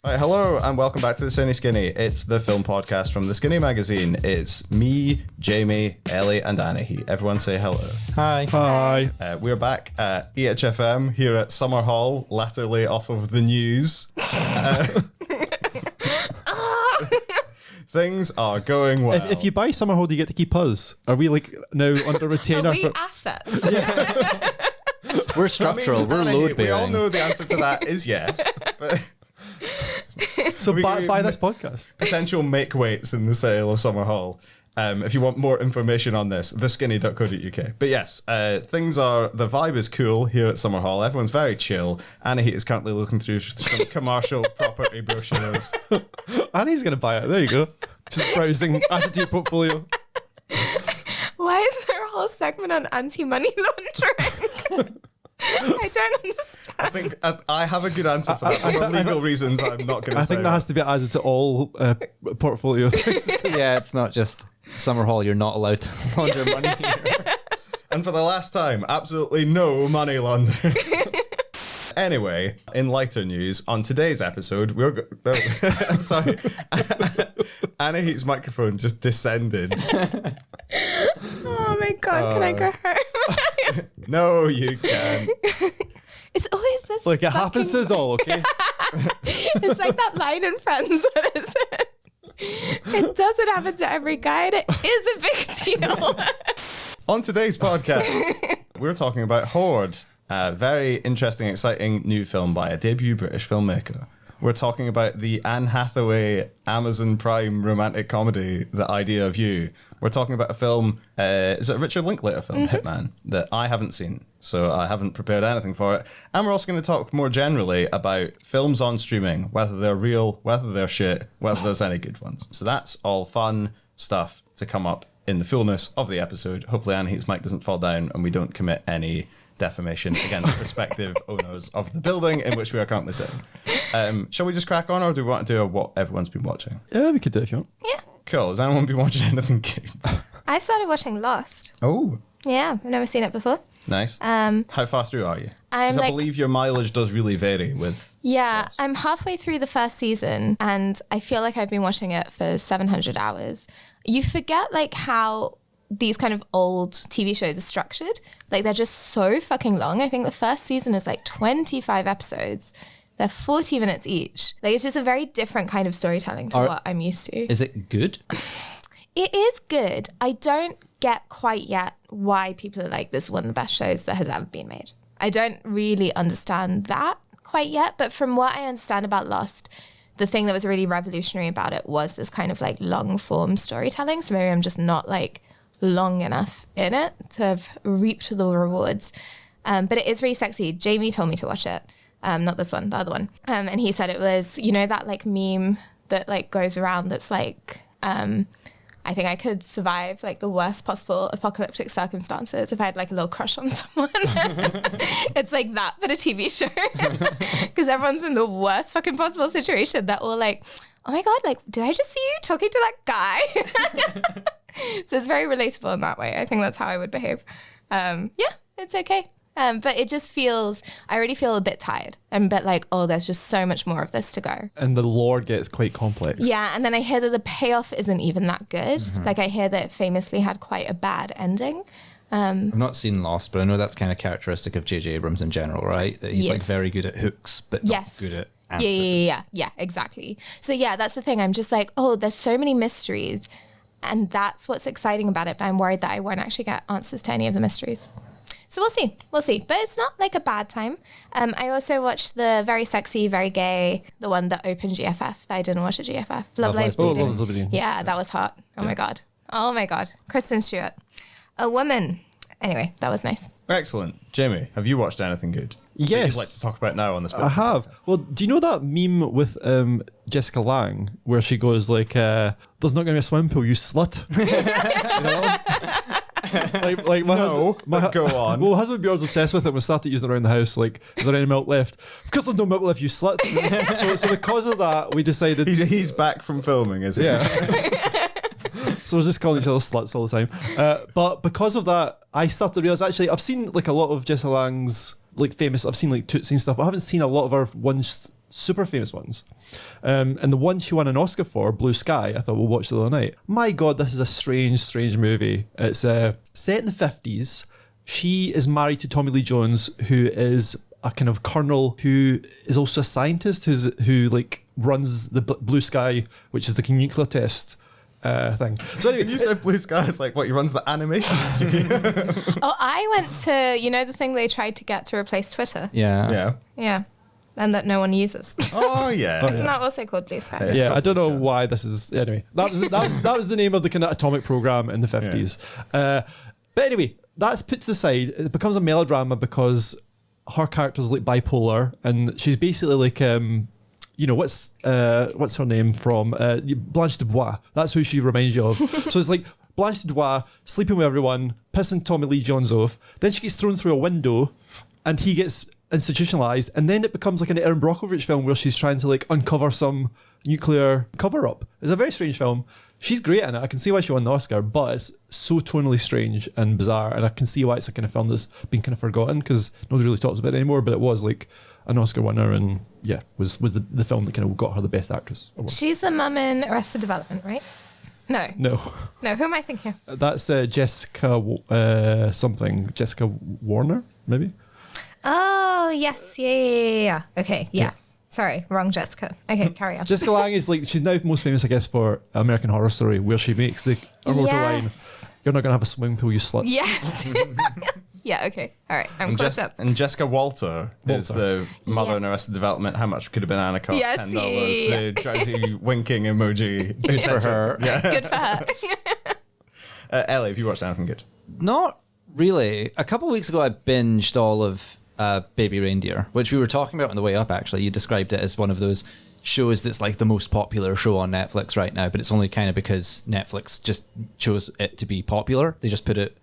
Right, hello and welcome back to the Cineskinny. It's the film podcast from the Skinny magazine. It's me, Jamie, Ellie, and Anahit. Everyone say hello. Hi. Hi. We're back at EHFM here at Summer Hall, latterly off of the news. Things are going well. If you buy Summer Hold, you get to keep us. Are we like now under retainer? Are we assets? We're structural. We're Anahit, load bearing. we all know the answer to that is yes. But So We- buy this podcast. potential make weights in the sale of Summer Hall. If you want more information on this, theskinny.co.uk. But yes, the vibe is cool here at Summer Hall. Everyone's very chill. Anahit is currently looking through some commercial property brochures. Annie's going to buy it. There you go. Just browsing, add it to your portfolio. Why is there a whole segment on anti-money laundering? I don't understand. I think I have a good answer for that. But for legal reasons, I'm not going to say I think that has to be added to all portfolio things. Yeah, it's not just Summer Hall. You're not allowed to launder money here. And for the last time, absolutely no money laundering. Anyway, in lighter news, on today's episode, sorry, Anahit's microphone just descended. Oh my god, can I go home? No, you can't. It's always this. Like, it happens to us all, okay? It's like that line in Friends. What is it? It doesn't happen to every guy, and it is a big deal. On today's podcast, we're talking about Hoard, a very interesting, exciting new film by a debut British filmmaker. We're talking about the Anne Hathaway Amazon Prime romantic comedy, The Idea of You. We're talking about a film, is it a Richard Linklater film, Hitman, that I haven't seen, so I haven't prepared anything for it. And we're also going to talk more generally about films on streaming, whether they're real, whether they're shit, whether there's any good ones. So that's all fun stuff to come up in the fullness of the episode. Hopefully Anahit's mic doesn't fall down and we don't commit any defamation against prospective owners of the building in which we are currently sitting. Shall we just crack on, or do we want to do what everyone's been watching? Yeah, we could do it if you want. Yeah. Cool. Has anyone been watching anything good? I started watching Lost. Oh, Yeah, I've never seen it before. nice. How far through are you? I'm Because I like- believe your mileage does really vary with... Yeah, Lost. I'm halfway through the first season, and I feel like I've been watching it for 700 hours. You forget like how these kind of old TV shows are structured. Like, they're just so fucking long. I think the first season is like 25 episodes. They're 40 minutes each. Like, it's just a very different kind of storytelling to what I'm used to. Is it good? It is good. I don't get quite yet why people are like, this is one of the best shows that has ever been made. I don't really understand that quite yet. But from what I understand about Lost, the thing that was really revolutionary about it was this kind of like long form storytelling. So maybe I'm just not like long enough in it to have reaped the rewards. But it is really sexy. Jamie told me to watch it. Not this one, the other one. And he said it was, you know, that like meme that like goes around that's like, I think I could survive like the worst possible apocalyptic circumstances if I had like a little crush on someone. It's like that, but a TV show. Because everyone's in the worst fucking possible situation. They're all like, oh my God, like, did I just see you talking to that guy? So it's very relatable in that way. I think that's how I would behave. Yeah, it's okay. But it just feels, I already feel a bit tired. I'm a bit like, oh, there's just so much more of this to go. And the lore gets quite complex. Yeah, and then I hear that the payoff isn't even that good. Like, I hear that it famously had quite a bad ending. I've not seen Lost, but I know that's kind of characteristic of J.J. Abrams in general, right? That he's like Yes. very good at hooks, but not Yes. good at answers. Yeah, exactly. So yeah, that's the thing. I'm just like, oh, there's so many mysteries. And that's what's exciting about it. But I'm worried that I won't actually get answers to any of the mysteries. So we'll see. But it's not like a bad time. I also watched the very sexy, very gay, the one that opened GFF that I didn't watch at GFF. Love Lies Oh, Bleeding. Love Lies Bleeding. Yeah, that was hot. Oh my God. Kristen Stewart. A woman. Anyway, that was nice. Excellent. Jamie, have you watched anything good? That Yes. you'd like to talk about now on this podcast? I have. Well, do you know that meme with Jessica Lange where she goes like, there's not going to be a swimming pool, you slut? You know? like my husband, go on. Well, my husband Bjorn's obsessed with it. We started using it around the house. Like, is there any milk left? Of course, there's no milk left. You slut. so because of that, we decided. He's back from filming, is he? Yeah. So we're just calling each other sluts all the time. But because of that, I started to realize actually I've seen like a lot of Jessica Lange's like famous. I've seen like Tootsie and stuff. But I haven't seen a lot of her super famous ones. And the one she won an Oscar for, Blue Sky, I thought we'll watch the other night. My God, this is a strange movie. It's set in the 50s. She is married to Tommy Lee Jones, who is a kind of colonel who is also a scientist who like runs the Blue Sky, which is the nuclear test thing. So anyway, When you said Blue Sky, it's like, what, he runs the animation studio? Oh, I went to, the thing they tried to get to replace Twitter. Yeah. Yeah. Yeah. And that no one uses. Oh, yeah. Isn't that also called Blue Sky? yeah, I don't know Blue Sky. why this is. Anyway, that was the name of the kind of atomic program in the 50s. But anyway, that's put to the side. It becomes a melodrama because her character's like bipolar, and she's basically like what's her name from Blanche Dubois. That's who she reminds you of. So it's like Blanche Dubois sleeping with everyone, pissing Tommy Lee Jones off. Then she gets thrown through a window, and he gets institutionalized. And then it becomes like an Erin Brockovich film where she's trying to like uncover some nuclear cover-up. It's a very strange film. She's great in it. I can see why she won the Oscar, but it's so tonally strange and bizarre, and I can see why it's a kind of film that's been kind of forgotten because nobody really talks about it anymore. But it was like an Oscar winner, and was the film that kind of got her the Best Actress award. She's the mum in Arrested Development, right? No. No, Who am I thinking of? that's Jessica something. Jessica Warner, maybe. Oh, yes. Yeah. Okay, yes. Sorry, wrong Jessica. Okay, carry on. Jessica Lange is like, she's now most famous, I guess, for American Horror Story, where she makes the immortal line, "You're not going to have a swimming pool, you slut." Yes. Yeah, okay. All right, I'm caught up. And Jessica Walter is Walter. the mother Yeah. in Arrested Development. How much could have been Anna cost? Yes, $10. yeah. The drowsy winking emoji. Good for her. Yeah. Good for her. Ellie, have you watched anything good? Not really. A couple of weeks ago, I binged all of Baby Reindeer, which we were talking about on the way up, actually. You described it as one of those shows that's like the most popular show on Netflix right now, but it's only kind of because Netflix just chose it to be popular. They just put it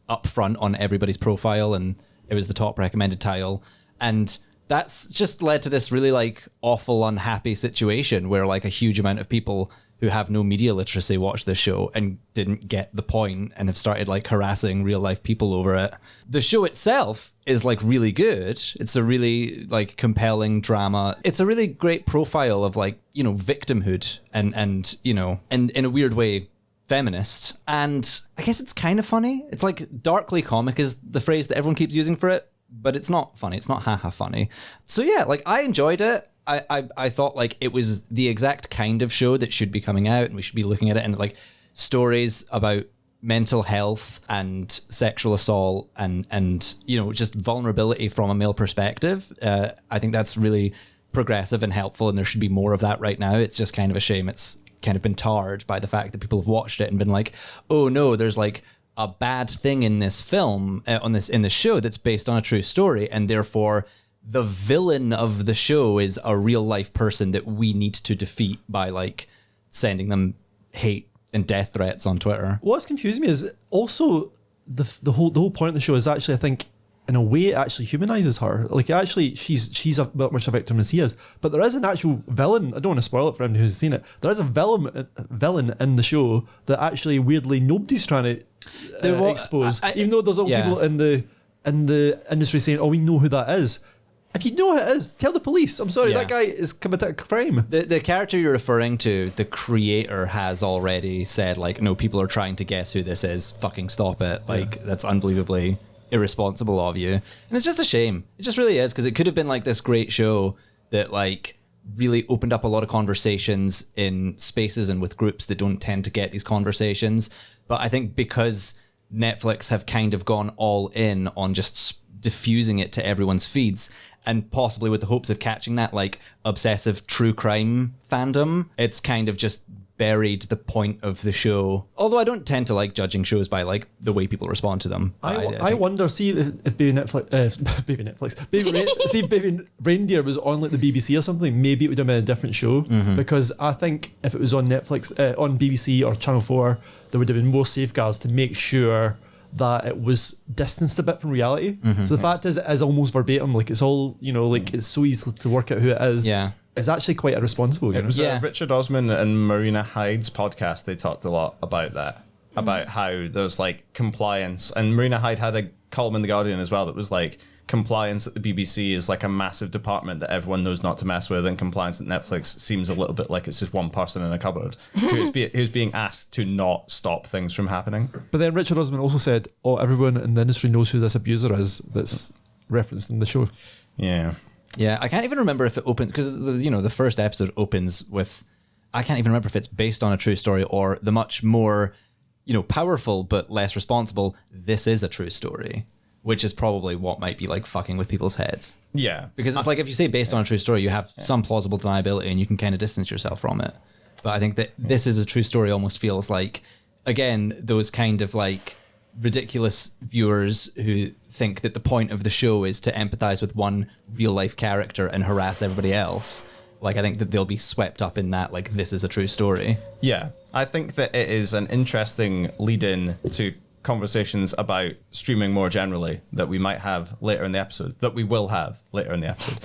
up front on everybody's profile, and it was the top recommended title. And that's just led to this really like awful, unhappy situation where like a huge amount of people who have no media literacy watched this show and didn't get the point and have started like harassing real life people over it. The show itself is like really good. It's a really like compelling drama. It's a really great profile of like, victimhood and in a weird way, feminist. And I guess it's kind of funny. It's like darkly comic is the phrase that everyone keeps using for it, but it's not funny. It's not haha funny. So yeah, like I enjoyed it. I thought like it was the exact kind of show that should be coming out, and we should be looking at it, and like stories about mental health and sexual assault and just vulnerability from a male perspective. I think that's really progressive and helpful, and there should be more of that right now. It's just kind of a shame it's kind of been tarred by the fact that people have watched it and been like, oh no, there's like a bad thing in this film in this show that's based on a true story, and therefore the villain of the show is a real life person that we need to defeat by like sending them hate and death threats on Twitter. What's confused me is also the whole point of the show is actually, I think, in a way, it actually humanizes her. Like, actually, she's a bit much a victim as he is. But there is an actual villain. I don't want to spoil it for anyone who's seen it. There is a villain in the show that actually, weirdly, nobody's trying to expose. Even though there's all people in the industry saying, "Oh, we know who that is." If you know who it is, tell the police. I'm sorry, that guy is committed a crime. The character you're referring to, the creator has already said, like, no, people are trying to guess who this is. Fucking stop it. Like, that's unbelievably irresponsible of you. And it's just a shame. It just really is, because it could have been like this great show that like really opened up a lot of conversations in spaces and with groups that don't tend to get these conversations. But I think because Netflix have kind of gone all in on just diffusing it to everyone's feeds, and possibly with the hopes of catching that like obsessive true crime fandom, it's kind of just buried the point of the show. Although I don't tend to like judging shows by like the way people respond to them. I wonder, see if Baby Reindeer was on like the BBC or something, maybe it would have been a different show. Because I think if it was on Netflix, on BBC or Channel 4, there would have been more safeguards to make sure that it was distanced a bit from reality. So the fact is, it is almost verbatim. Like, it's all, like, it's so easy to work out who it is. Yeah. It's actually quite irresponsible. It was Richard Osman and Marina Hyde's podcast. They talked a lot about that, about how there's like compliance. And Marina Hyde had a column in The Guardian as well that was like, compliance at the BBC is like a massive department that everyone knows not to mess with, and compliance at Netflix seems a little bit like it's just one person in a cupboard who's being asked to not stop things from happening. But then Richard Osman also said, "Oh, everyone in the industry knows who this abuser is." That's referenced in the show. Yeah. Yeah, I can't even remember if it opened, because the first episode opens with, I can't even remember if it's based on a true story or the much more, powerful but less responsible, this is a true story, which is probably what might be like fucking with people's heads. Yeah. Because it's like, if you say based on a true story, you have some plausible deniability and you can kind of distance yourself from it. But I think that this is a true story almost feels like, again, those kind of like ridiculous viewers who think that the point of the show is to empathize with one real life character and harass everybody else. Like, I think that they'll be swept up in that, like, this is a true story. Yeah. I think that it is an interesting lead-in to conversations about streaming more generally that we might have later in the episode, that we will have later in the episode.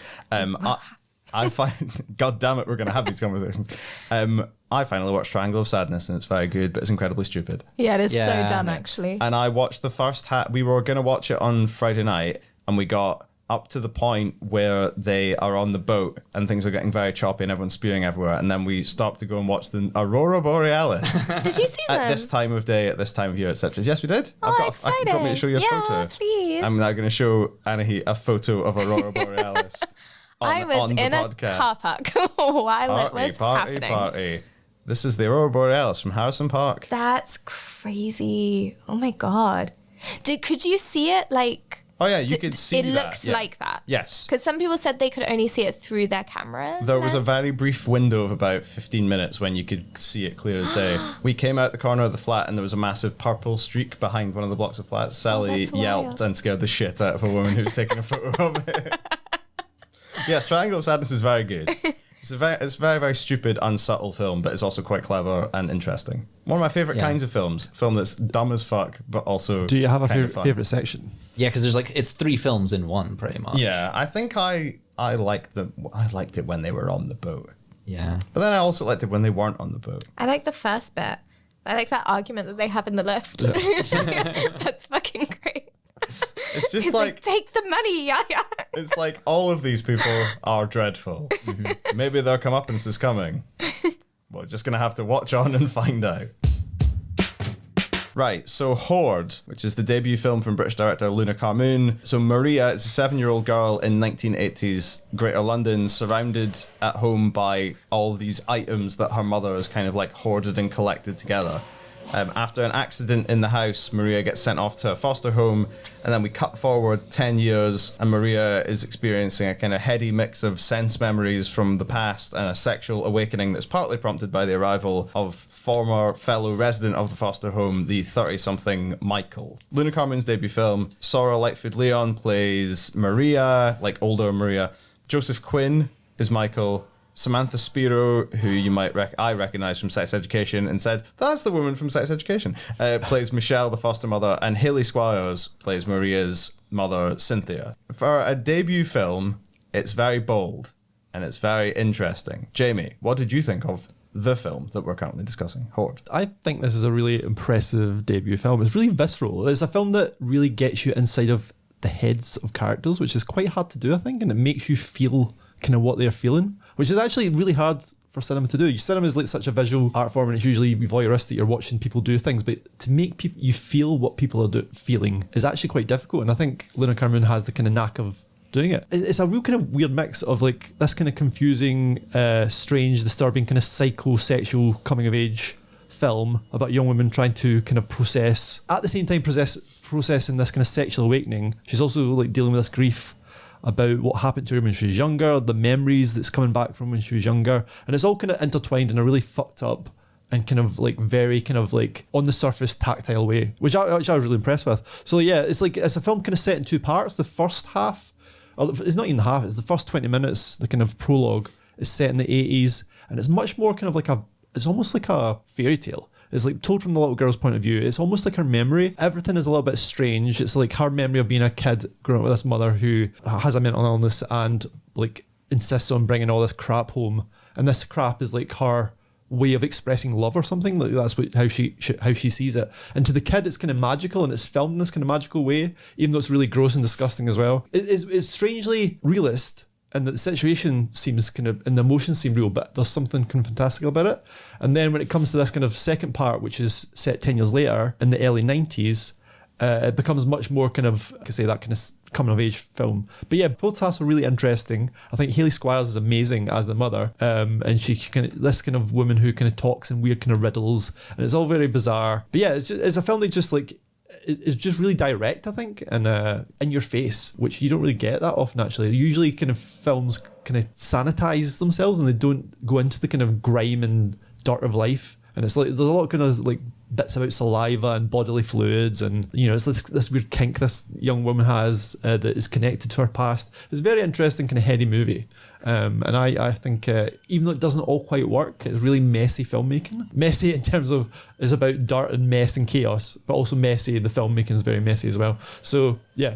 I find, God damn it, we're going to have these conversations. I finally watched Triangle of Sadness, and it's very good, but it's incredibly stupid. Yeah, it is so dumb, actually. And I watched the first half. We were going to watch it on Friday night, and we got up to the point where they are on the boat and things are getting very choppy and everyone's spewing everywhere. And then we stopped to go and watch the Aurora Borealis. Did you see them? At this time of day, at this time of year, etc. Yes, we did. Oh, exciting. Do you want me to show you a photo? Please. I'm now going to show Anahit a photo of Aurora Borealis I was in a car park while it was happening. Party. This is the Aurora Borealis from Harrison Park. That's crazy. Oh my God. Could you see it like... Oh yeah, you could see it that. looks like that. Yes. Because some people said they could only see it through their camera. There was a very brief window of about 15 minutes when you could see it clear as day. We came out the corner of the flat and there was a massive purple streak behind one of the blocks of flats. Sally yelped and scared the shit out of a woman who was taking a photo of it. Yes, Triangle of Sadness is very good. It's very, very stupid, unsubtle film, but it's also quite clever and interesting. One of my favourite kinds of films. Film that's dumb as fuck, but also Do you have a fun. favourite section? Yeah, because there's like, it's 3 films in one, pretty much. Yeah, I think I liked it when they were on the boat. Yeah. But then I also liked it when they weren't on the boat. I like the first bit. I like that argument that they have in the lift. That's fucking great. It's just He's like, take the money, yeah. It's like all of these people are dreadful. Mm-hmm. Maybe their comeuppance is coming. We're just going to have to watch on and find out. Right, so Hoard, which is the debut film from British director Luna Carmoon. So Maria is a 7-year-old girl in 1980s Greater London, surrounded at home by all these items that her mother has kind of like hoarded and collected together. After an accident in the house, Maria gets sent off to a foster home, and then we cut forward 10 years, and Maria is experiencing a kind of heady mix of sense memories from the past and a sexual awakening that's partly prompted by the arrival of former fellow resident of the foster home, the 30-something Michael. Luna Carmoon's debut film. Sora Lightfoot-Leon plays Maria, like older Maria. Joseph Quinn is Michael. Samantha Spiro, who you might I recognise from Sex Education, and said, that's the woman from Sex Education, plays Michelle, the foster mother, and Hayley Squires plays Maria's mother, Cynthia. For a debut film, it's very bold, and it's very interesting. Jamie, what did you think of the film that we're currently discussing, Hoard? I think this is a really impressive debut film. It's really visceral. It's a film that really gets you inside of the heads of characters, which is quite hard to do, I think, and it makes you feel kind of what they're feeling, which is actually really hard for cinema to do. Cinema is like such a visual art form, and it's usually voyeuristic. You're watching people do things, but to make you feel what people are feeling is actually quite difficult. And I think Luna Carmoon has the kind of knack of doing it. It's a real kind of weird mix of like this kind of confusing, strange, disturbing, kind of psychosexual coming of age film about a young woman trying to kind of process, at the same time processing this kind of sexual awakening. She's also like dealing with this grief about what happened to her when she was younger, the memories that's coming back from when she was younger, and it's all kind of intertwined in a really fucked up and kind of like very kind of like on the surface tactile way, which I was really impressed with. So yeah, it's a film kind of set in 2 parts. The first half, it's not even the half, it's the first 20 minutes, the kind of prologue is set in the 80s, and it's much more kind of like it's almost like a fairy tale. It's like told from the little girl's point of view. It's almost like her memory. Everything is a little bit strange. It's like her memory of being a kid growing up with this mother who has a mental illness and like insists on bringing all this crap home. And this crap is like her way of expressing love or something. Like that's how she sees it. And to the kid, it's kind of magical, and it's filmed in this kind of magical way, even though it's really gross and disgusting as well. It's strangely realist, and the situation seems kind of, and the emotions seem real, but there's something kind of fantastical about it. And then when it comes to this kind of second part, which is set 10 years later in the early 90s, it becomes much more kind of, I could say, that kind of coming of age film. But yeah, both casts are really interesting. I think Hayley Squires is amazing as the mother, and she kind of, this kind of woman who kind of talks in weird kind of riddles, and it's all very bizarre. But yeah, it's a film that just like, it's just really direct, I think, and in your face, which you don't really get that often actually. Usually kind of films kind of sanitize themselves and they don't go into the kind of grime and dirt of life. And it's like, there's a lot of kind of like bits about saliva and bodily fluids, and you know, it's this weird kink this young woman has that is connected to her past. It's a very interesting kind of heady movie, and I think even though it doesn't all quite work, it's really messy filmmaking. Messy in terms of it's about dirt and mess and chaos, but also messy. The filmmaking is very messy as well. So yeah.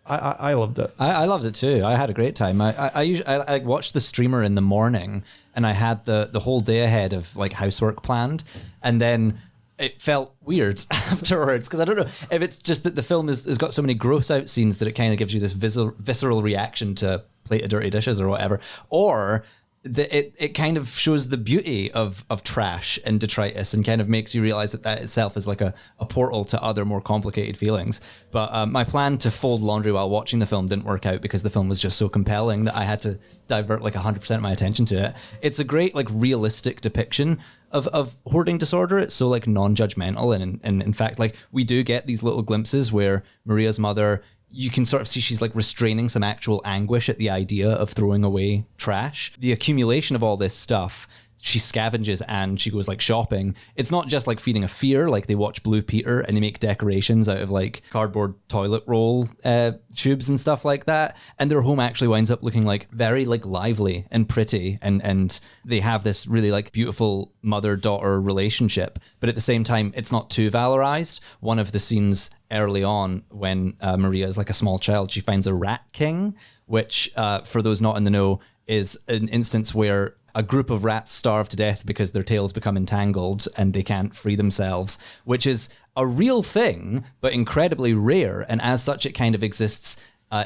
I loved it. I loved it too. I had a great time. I watched the streamer in the morning, and I had the whole day ahead of like housework planned, and then it felt weird afterwards, because I don't know if it's just that the film has got so many gross out scenes that it kind of gives you this visceral reaction to plate of dirty dishes or whatever, or it kind of shows the beauty of trash and detritus, and kind of makes you realize that itself is like a portal to other more complicated feelings. But my plan to fold laundry while watching the film didn't work out, because the film was just so compelling that I had to divert like 100% of my attention to it. It's a great like realistic depiction of hoarding disorder. It's so like non-judgmental, and in fact, like, we do get these little glimpses where Maria's mother, you can sort of see she's like restraining some actual anguish at the idea of throwing away trash. The accumulation of all this stuff, she scavenges and she goes like shopping. It's not just like feeding a fear, like they watch Blue Peter and they make decorations out of like cardboard toilet roll tubes and stuff like that. And their home actually winds up looking like very like lively and pretty. And they have this really like beautiful mother-daughter relationship. But at the same time, it's not too valorized. One of the scenes early on when Maria is like a small child, she finds a rat king, which for those not in the know is an instance where a group of rats starve to death because their tails become entangled and they can't free themselves, which is a real thing, but incredibly rare. And as such, it kind of exists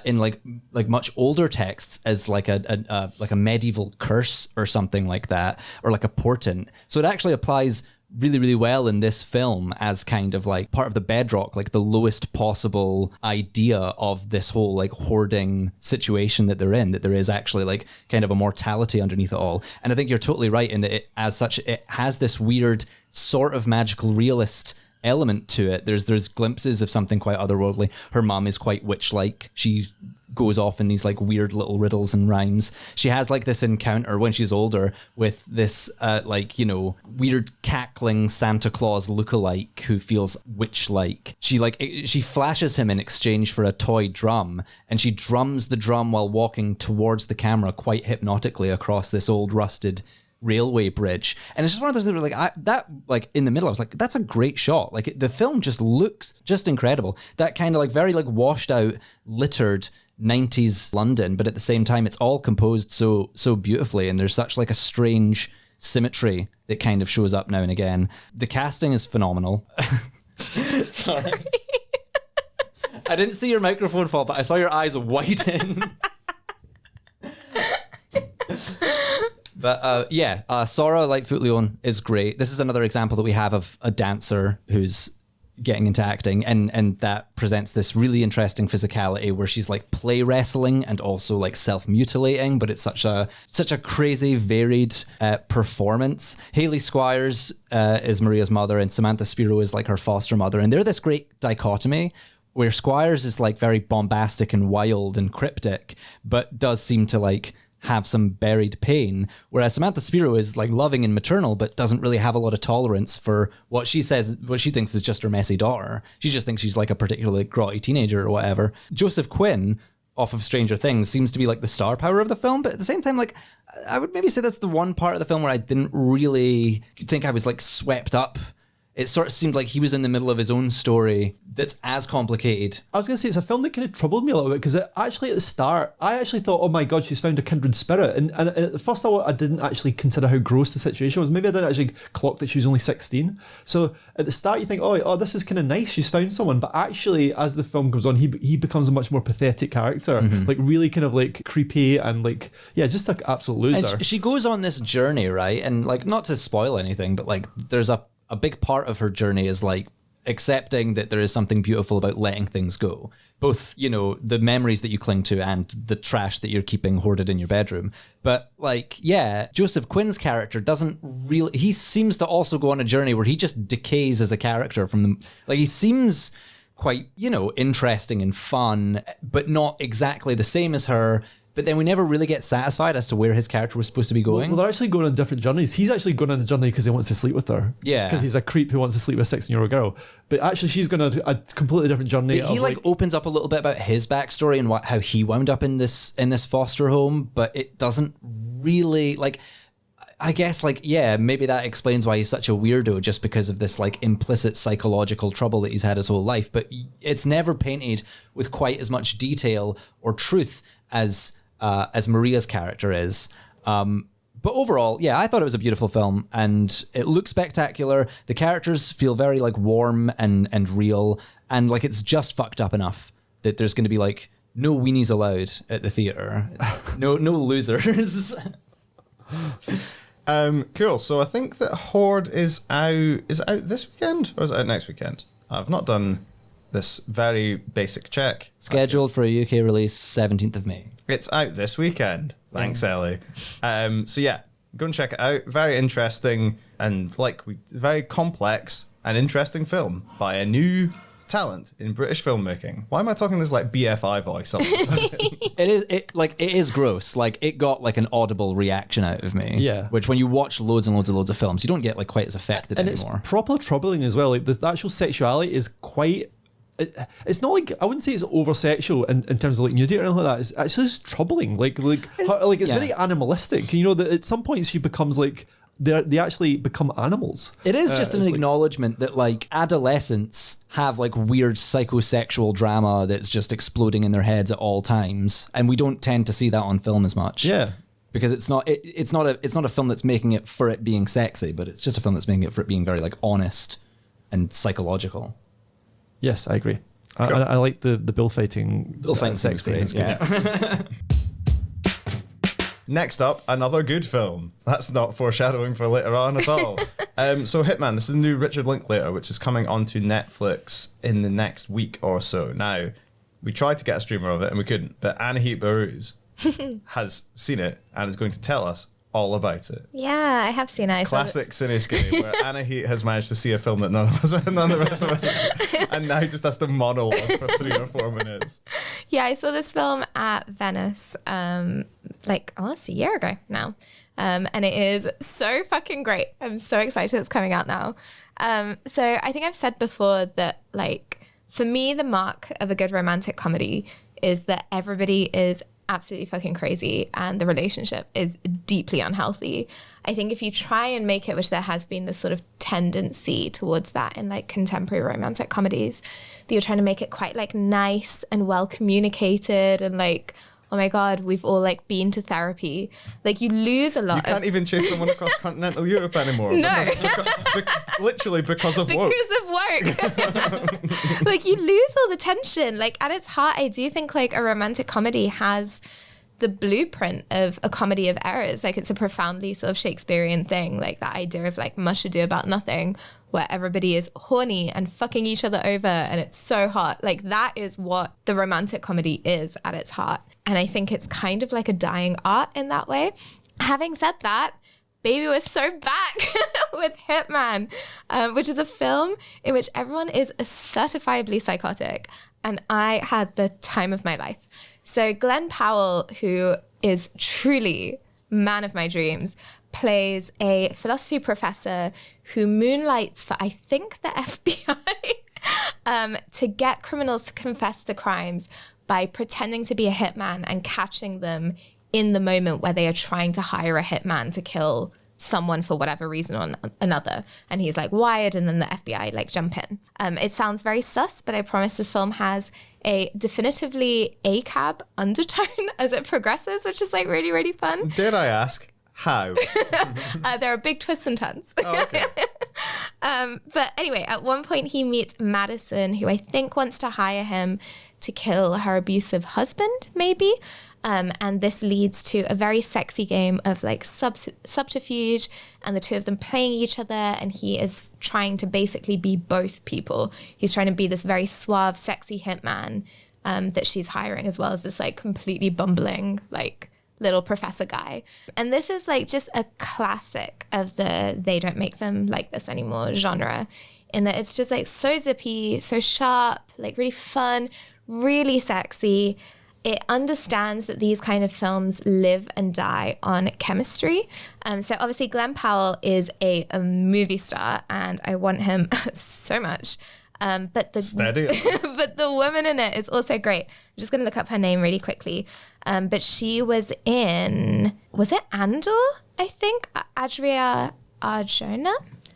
in like much older texts as like a medieval curse or something like that, or like a portent. So it actually applies really, really well in this film as kind of like part of the bedrock, like the lowest possible idea of this whole like hoarding situation that they're in, that there is actually like kind of a mortality underneath it all. And I think you're totally right in that it, as such, it has this weird sort of magical realist element to it. There's glimpses of something quite otherworldly. Her mom is quite witch-like. She goes off in these like weird little riddles and rhymes. She has like this encounter when she's older with this like, you know, weird cackling Santa Claus lookalike who feels witch-like. She flashes him in exchange for a toy drum, and she drums the drum while walking towards the camera quite hypnotically across this old rusted railway bridge. And it's just one of those things where in the middle I was like, that's a great shot. Like the film just looks just incredible. That kind of like very like washed out, littered 90s London, but at the same time it's all composed so beautifully, and there's such like a strange symmetry that kind of shows up now and again. The casting is phenomenal. Sorry. I didn't see your microphone fall, but I saw your eyes widen. But Sora Lightfoot Leon is great. This is another example that we have of a dancer who's getting into acting, and that presents this really interesting physicality where she's like play wrestling and also like self-mutilating, but it's such a crazy varied performance. Hayley Squires is Maria's mother, and Samantha Spiro is like her foster mother, and they're this great dichotomy where Squires is like very bombastic and wild and cryptic, but does seem to like have some buried pain, whereas Samantha Spiro is like loving and maternal, but doesn't really have a lot of tolerance for what she thinks is just her messy daughter. She just thinks she's like a particularly grotty teenager or whatever. Joseph Quinn, off of Stranger Things, seems to be like the star power of the film, but at the same time, like, I would maybe say that's the one part of the film where I didn't really think I was like swept up It sort of seemed like he was in the middle of his own story that's as complicated. I was going to say, it's a film that kind of troubled me a little bit because actually at the start, I actually thought, oh my God, she's found a kindred spirit. And at the first I didn't actually consider how gross the situation was. Maybe I didn't actually clock that she was only 16. So at the start you think, oh, this is kind of nice. She's found someone. But actually, as the film goes on, he becomes a much more pathetic character. Like really kind of like creepy and like, yeah, just an absolute loser. And she goes on this journey, right? And like, not to spoil anything, but like there's a big part of her journey is like accepting that there is something beautiful about letting things go. Both, you know, the memories that you cling to and the trash that you're keeping hoarded in your bedroom. But like, yeah, Joseph Quinn's character doesn't really, he seems to also go on a journey where he just decays as a character from the, like he seems quite, you know, interesting and fun, but not exactly the same as her. But then we never really get satisfied as to where his character was supposed to be going. Well, they're actually going on different journeys. He's actually going on a journey because he wants to sleep with her. Yeah. Because he's a creep who wants to sleep with a 16-year-old girl. But actually, she's going on a completely different journey. But he like opens up a little bit about his backstory and how he wound up in this foster home, but it doesn't really like. I guess like, yeah, maybe that explains why he's such a weirdo, just because of this like implicit psychological trouble that he's had his whole life. But it's never painted with quite as much detail or truth as Maria's character is. But overall, yeah, I thought it was a beautiful film and it looks spectacular. The characters feel very like warm and real, and like it's just fucked up enough that there's going to be like no weenies allowed at the theater. No losers. Cool. So I think that Hoard is out this weekend or is it out next weekend? I've not done this very basic check. Scheduled for a UK release 17th of May. It's out this weekend. Thanks, Ellie. So yeah, go and check it out. Very interesting and very complex and interesting film by a new talent in British filmmaking. Why am I talking this like BFI voice? It is gross. Like it got like an audible reaction out of me. Yeah. Which when you watch loads and loads of films, you don't get like quite as affected and anymore. It's proper troubling as well. Like the actual sexuality is quite. It's not like, I wouldn't say it's over sexual in terms of like nudity or anything like that. It's actually just troubling. It's very animalistic. You know that at some points she becomes like they actually become animals. It is just an acknowledgement that like adolescents have like weird psychosexual drama that's just exploding in their heads at all times, and we don't tend to see that on film as much. Yeah. Because it's not a film that's making it for it being sexy, but it's just a film that's making it for it being very like honest and psychological. Yes, I agree. Cool. I like the bullfighting. Bullfighting sex scene. great. Yeah. Next up, another good film. That's not foreshadowing for later on at all. So Hitman, this is the new Richard Linklater, which is coming onto Netflix in the next week or so. Now, we tried to get a streamer of it and we couldn't, but Anahit has seen it and is going to tell us all about it. Yeah, I have seen it. Classic Cineskinny, where Anahit has managed to see a film that none of the rest of us have, and now just has to monologue for 3 or 4 minutes. Yeah, I saw this film at Venice, almost a year ago now. And it is so fucking great. I'm so excited it's coming out now. So I think I've said before that, like, for me, the mark of a good romantic comedy is that everybody is absolutely fucking crazy and the relationship is deeply unhealthy. I think if you try and make it, which there has been this sort of tendency towards that in like contemporary romantic comedies, that you're trying to make it quite like nice and well communicated and like, oh my God, we've all like been to therapy. Like you lose a lot. You can't even chase someone across continental Europe anymore. No. Literally because of work. Because of work. Like you lose all the tension. Like at its heart, I do think like a romantic comedy has the blueprint of a comedy of errors. Like it's a profoundly sort of Shakespearean thing. Like that idea of like much ado about nothing, where everybody is horny and fucking each other over and it's so hot. Like that is what the romantic comedy is at its heart. And I think it's kind of like a dying art in that way. Having said that, Baby was so back with Hitman, which is a film in which everyone is certifiably psychotic. And I had the time of my life. So Glenn Powell, who is truly man of my dreams, plays a philosophy professor who moonlights for, I think, the FBI to get criminals to confess to crimes by pretending to be a hitman and catching them in the moment where they are trying to hire a hitman to kill someone for whatever reason or another. And he's like wired, and then the FBI like jump in. It sounds very sus, but I promise this film has a definitively ACAB undertone as it progresses, which is like really, really fun. Did I ask how? There are big twists and turns. Oh, okay. But anyway, at one point he meets Madison, who I think wants to hire him to kill her abusive husband, maybe. And this leads to a very sexy game of like subterfuge, and the two of them playing each other. And he is trying to basically be both people. He's trying to be this very suave, sexy hitman that she's hiring, as well as this like completely bumbling, like little professor guy. And this is like just a classic of the they don't make them like this anymore genre, in that it's just like so zippy, so sharp, like really fun, really sexy. It understands that these kind of films live and die on chemistry. So obviously Glenn Powell is a movie star, and I want him so much. But the woman in it is also great. I'm just going to look up her name really quickly. But she was in, was it Andor? I think Adria Arjona.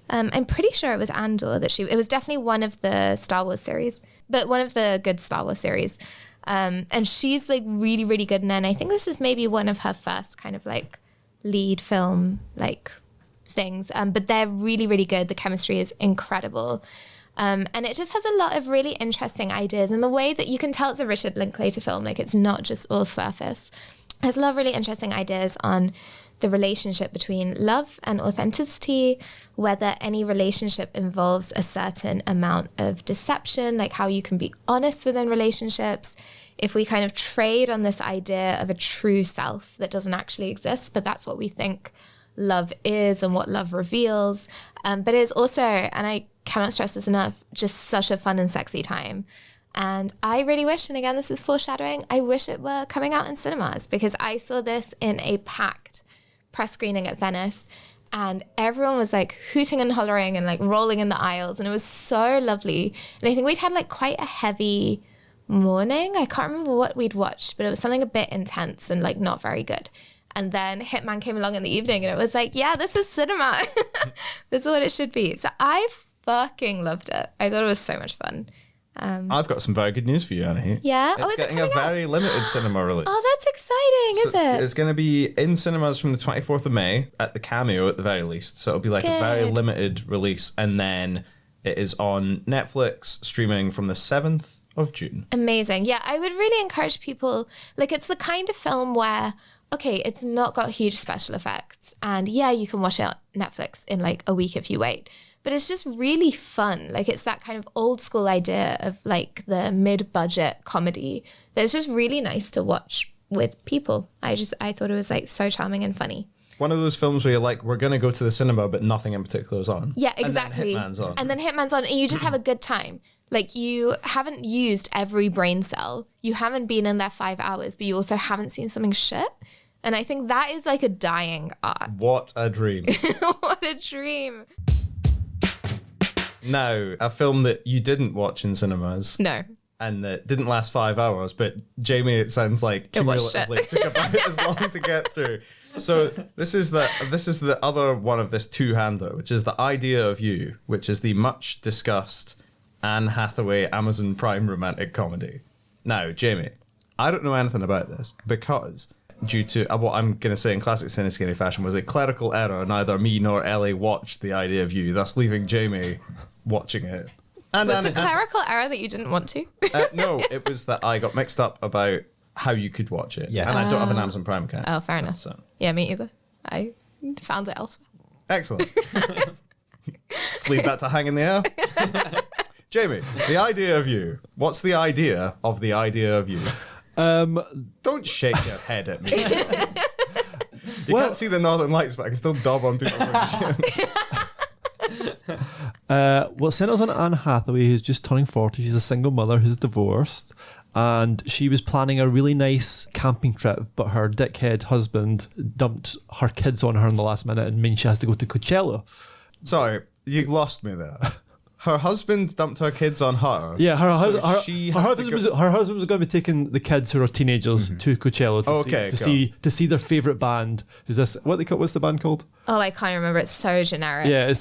I'm pretty sure it was Andor it was definitely one of the Star Wars series, but one of the good Star Wars series. And she's like really, really good in it. And I think this is maybe one of her first kind of like lead film like things. But they're really, really good. The chemistry is incredible. And it just has a lot of really interesting ideas. And the way that you can tell it's a Richard Linklater film, like it's not just all surface. It has a lot of really interesting ideas on the relationship between love and authenticity, whether any relationship involves a certain amount of deception, like how you can be honest within relationships, if we kind of trade on this idea of a true self that doesn't actually exist, but that's what we think love is and what love reveals. But it is also, and I cannot stress this enough, just such a fun and sexy time. And I really wish, and again, this is foreshadowing, I wish it were coming out in cinemas, because I saw this in a packed press screening at Venice, and everyone was like hooting and hollering and like rolling in the aisles, and it was so lovely. And I think we'd had like quite a heavy morning. I can't remember what we'd watched, but it was something a bit intense and like not very good. And then Hitman came along in the evening, and it was like, yeah, this is cinema. This is what it should be. So I fucking loved it. I thought it was so much fun. I've got some very good news for you, Anahit. Yeah? It's getting a very limited cinema release. Oh, that's exciting, is it? It's going to be in cinemas from the 24th of May at the Cameo at the very least. So it'll be like a very limited release. And then it is on Netflix streaming from the 7th of June. Amazing. Yeah, I would really encourage people, like it's the kind of film where, okay, it's not got huge special effects. And yeah, you can watch it on Netflix in like a week if you wait. But it's just really fun. Like it's that kind of old school idea of like the mid-budget comedy that's just really nice to watch with people. I thought it was like so charming and funny. One of those films where you're like, we're going to go to the cinema, but nothing in particular is on. Yeah, exactly. And then Hitman's on, and you just have a good time. Like you haven't used every brain cell. You haven't been in there 5 hours, but you also haven't seen something shit. And I think that is like a dying art. What a dream. What a dream. Now, a film that you didn't watch in cinemas. No. And that didn't last 5 hours, but Jamie, it sounds like cumulatively took about as long to get through. So this is the other one of this two-hander, which is The Idea of You, which is the much discussed Anne Hathaway Amazon Prime romantic comedy. Now, Jamie, I don't know anything about this because due to what I'm going to say in classic Cineskinny fashion was a clerical error. Neither me nor Ellie watched The Idea of You, thus leaving Jamie watching it. And was it a clerical error that you didn't want to? No, it was that I got mixed up about how you could watch it. Yes. And I don't have an Amazon Prime account. Oh, fair enough. So. Yeah, me either. I found it elsewhere. Excellent. Just leave that to hang in the air. Jamie, The Idea of You. What's the idea of The Idea of You? Don't shake your head at me. You can't see the Northern Lights, but I can still dob on people from the gym. Well, it centers on Anne Hathaway, who's just turning 40. She's a single mother who's divorced, and she was planning a really nice camping trip, but her dickhead husband dumped her kids on her in the last minute and means she has to go to Coachella. Sorry, you lost me there. her husband dumped her kids on her. Yeah, her she husband was going to be taking the kids who are teenagers to Coachella to see their favorite band. Who's this? What's the band called? Oh, I can't remember. It's so generic. Yeah, it's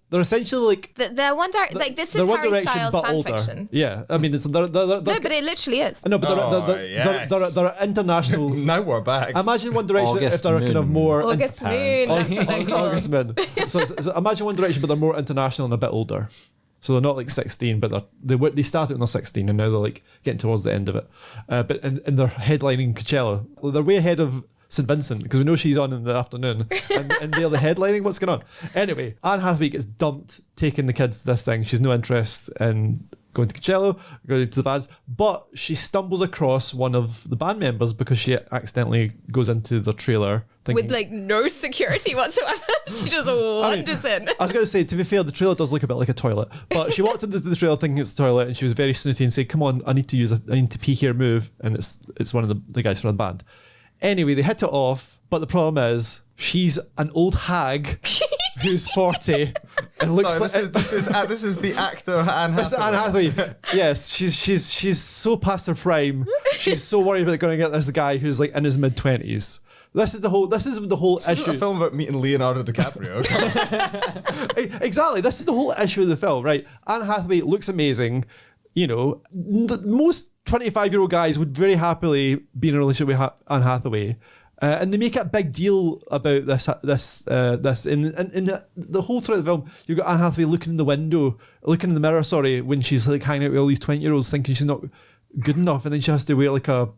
they're essentially like they're One Direction. Like this is One Harry Direction Styles but fan older. fiction. Yeah, I mean, no, but it literally is. No, but they're international. Now we're back. Imagine One Direction if they're kind of more August Moon. That's what they're called. August Moon. So imagine One Direction, but they're more international and a bit older. So they're not like 16, but they started when they're 16, and now they're like getting towards the end of it. But and they're headlining Coachella. They're way ahead of St. Vincent because we know she's on in the afternoon, and they're the headlining. What's going on? Anyway, Anne Hathaway gets dumped taking the kids to this thing. She's no interest in going to Coachella, going to the bands, but she stumbles across one of the band members because she accidentally goes into the trailer with like no security whatsoever. She just wanders in. I was going to say, to be fair, the trailer does look a bit like a toilet, but she walked into the trailer thinking it's the toilet, and she was very snooty and said, "Come on, I need to pee here, move," and it's one of the guys from the band. Anyway, they hit it off, but the problem is she's an old hag who's 40 and looks this is the actor Anne Hathaway. This is Anne Hathaway. Yes, she's so past her prime. She's so worried about going to get this guy who's like in his mid-20s. This is the whole issue. This is a film about meeting Leonardo DiCaprio. Exactly. This is the whole issue of the film, right? Anne Hathaway looks amazing. You know, most 25-year-old guys would very happily be in a relationship with Anne Hathaway. And they make a big deal about this. In the whole throughout the film, you've got Anne Hathaway looking in the mirror, when she's like hanging out with all these 20-year-olds thinking she's not good enough, and then she has to wear like a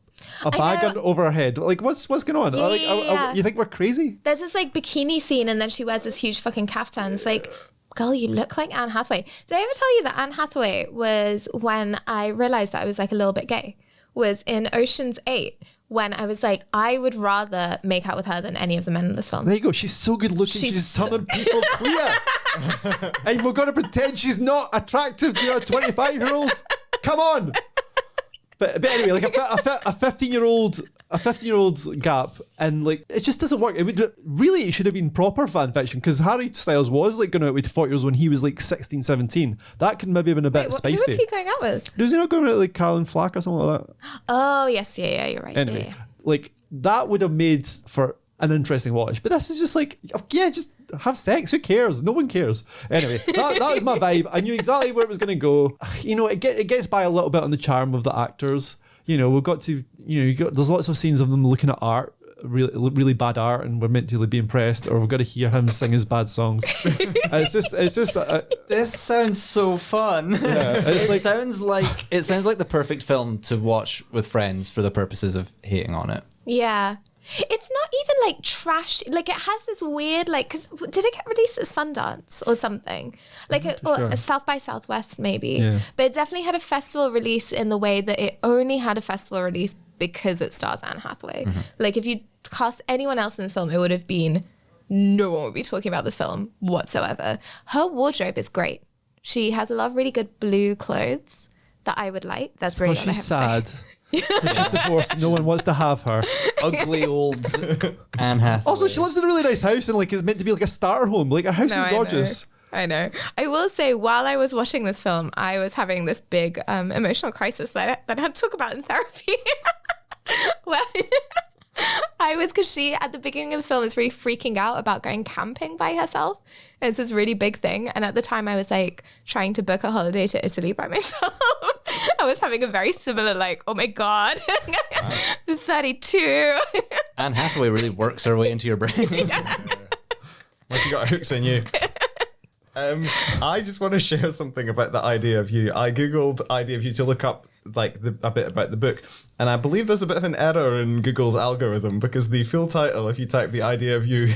bag over her head. Like, what's going on? Yeah. You think we're crazy? There's this like bikini scene, and then she wears this huge fucking caftan. It's like, girl, you look like Anne Hathaway. Did I ever tell you that Anne Hathaway was, when I realized that I was like a little bit gay, was in Ocean's 8, when I was like, I would rather make out with her than any of the men in this film. There you go. She's so good looking. She's turning people queer. And we're going to pretend she's not attractive to a 25-year-old? Come on. But anyway, like a 15-year-old gap, and like it just doesn't work. It should have been proper fan fiction, because Harry Styles was like going out with 40-year-olds when he was like 16, 17. That could maybe have been a bit spicy. Who was he going out with? Was he not going out with like Caroline Flack or something like that? Oh yes, yeah, you're right. Anyway, like that would have made for an interesting watch. But this is just like, yeah, just have sex. Who cares? No one cares. Anyway, that was my vibe. I knew exactly where it was going to go. You know, it gets by a little bit on the charm of the actors. You know, we've got to, there's lots of scenes of them looking at art, really, really bad art, and we're meant to be impressed, or we've got to hear him sing his bad songs. It's just. This sounds so fun. Yeah, it sounds like the perfect film to watch with friends for the purposes of hating on it. Yeah. It's not even like trash. Like, it has this weird, like, because did it get released at Sundance or something? Like, or South by Southwest maybe. Yeah. But it definitely had a festival release in the way that it only had a festival release because it stars Anne Hathaway. Mm-hmm. Like, if you cast anyone else in this film, it would have been, no one would be talking about this film whatsoever. Her wardrobe is great. She has a lot of really good blue clothes that I would like. That's really what I have she's sad. to say. She's divorced. No one wants to have her. Ugly old Anne Hathaway. Also, she lives in a really nice house and like is meant to be like a starter home. Like her house is gorgeous. I know. I will say, while I was watching this film, I was having this big emotional crisis that I had to talk about in therapy. Well, because she, at the beginning of the film, is really freaking out about going camping by herself. And it's this really big thing. And at the time, I was like trying to book a holiday to Italy by myself. I was having a very similar, like, oh my God, wow. 32. Anne Hathaway really works her way into your brain. Yeah. Well, she got hooks in you. I just want to share something about the idea of you. I googled idea of you to look up like a bit about the book, and I believe there's a bit of an error in Google's algorithm, because the full title, if you type the idea of you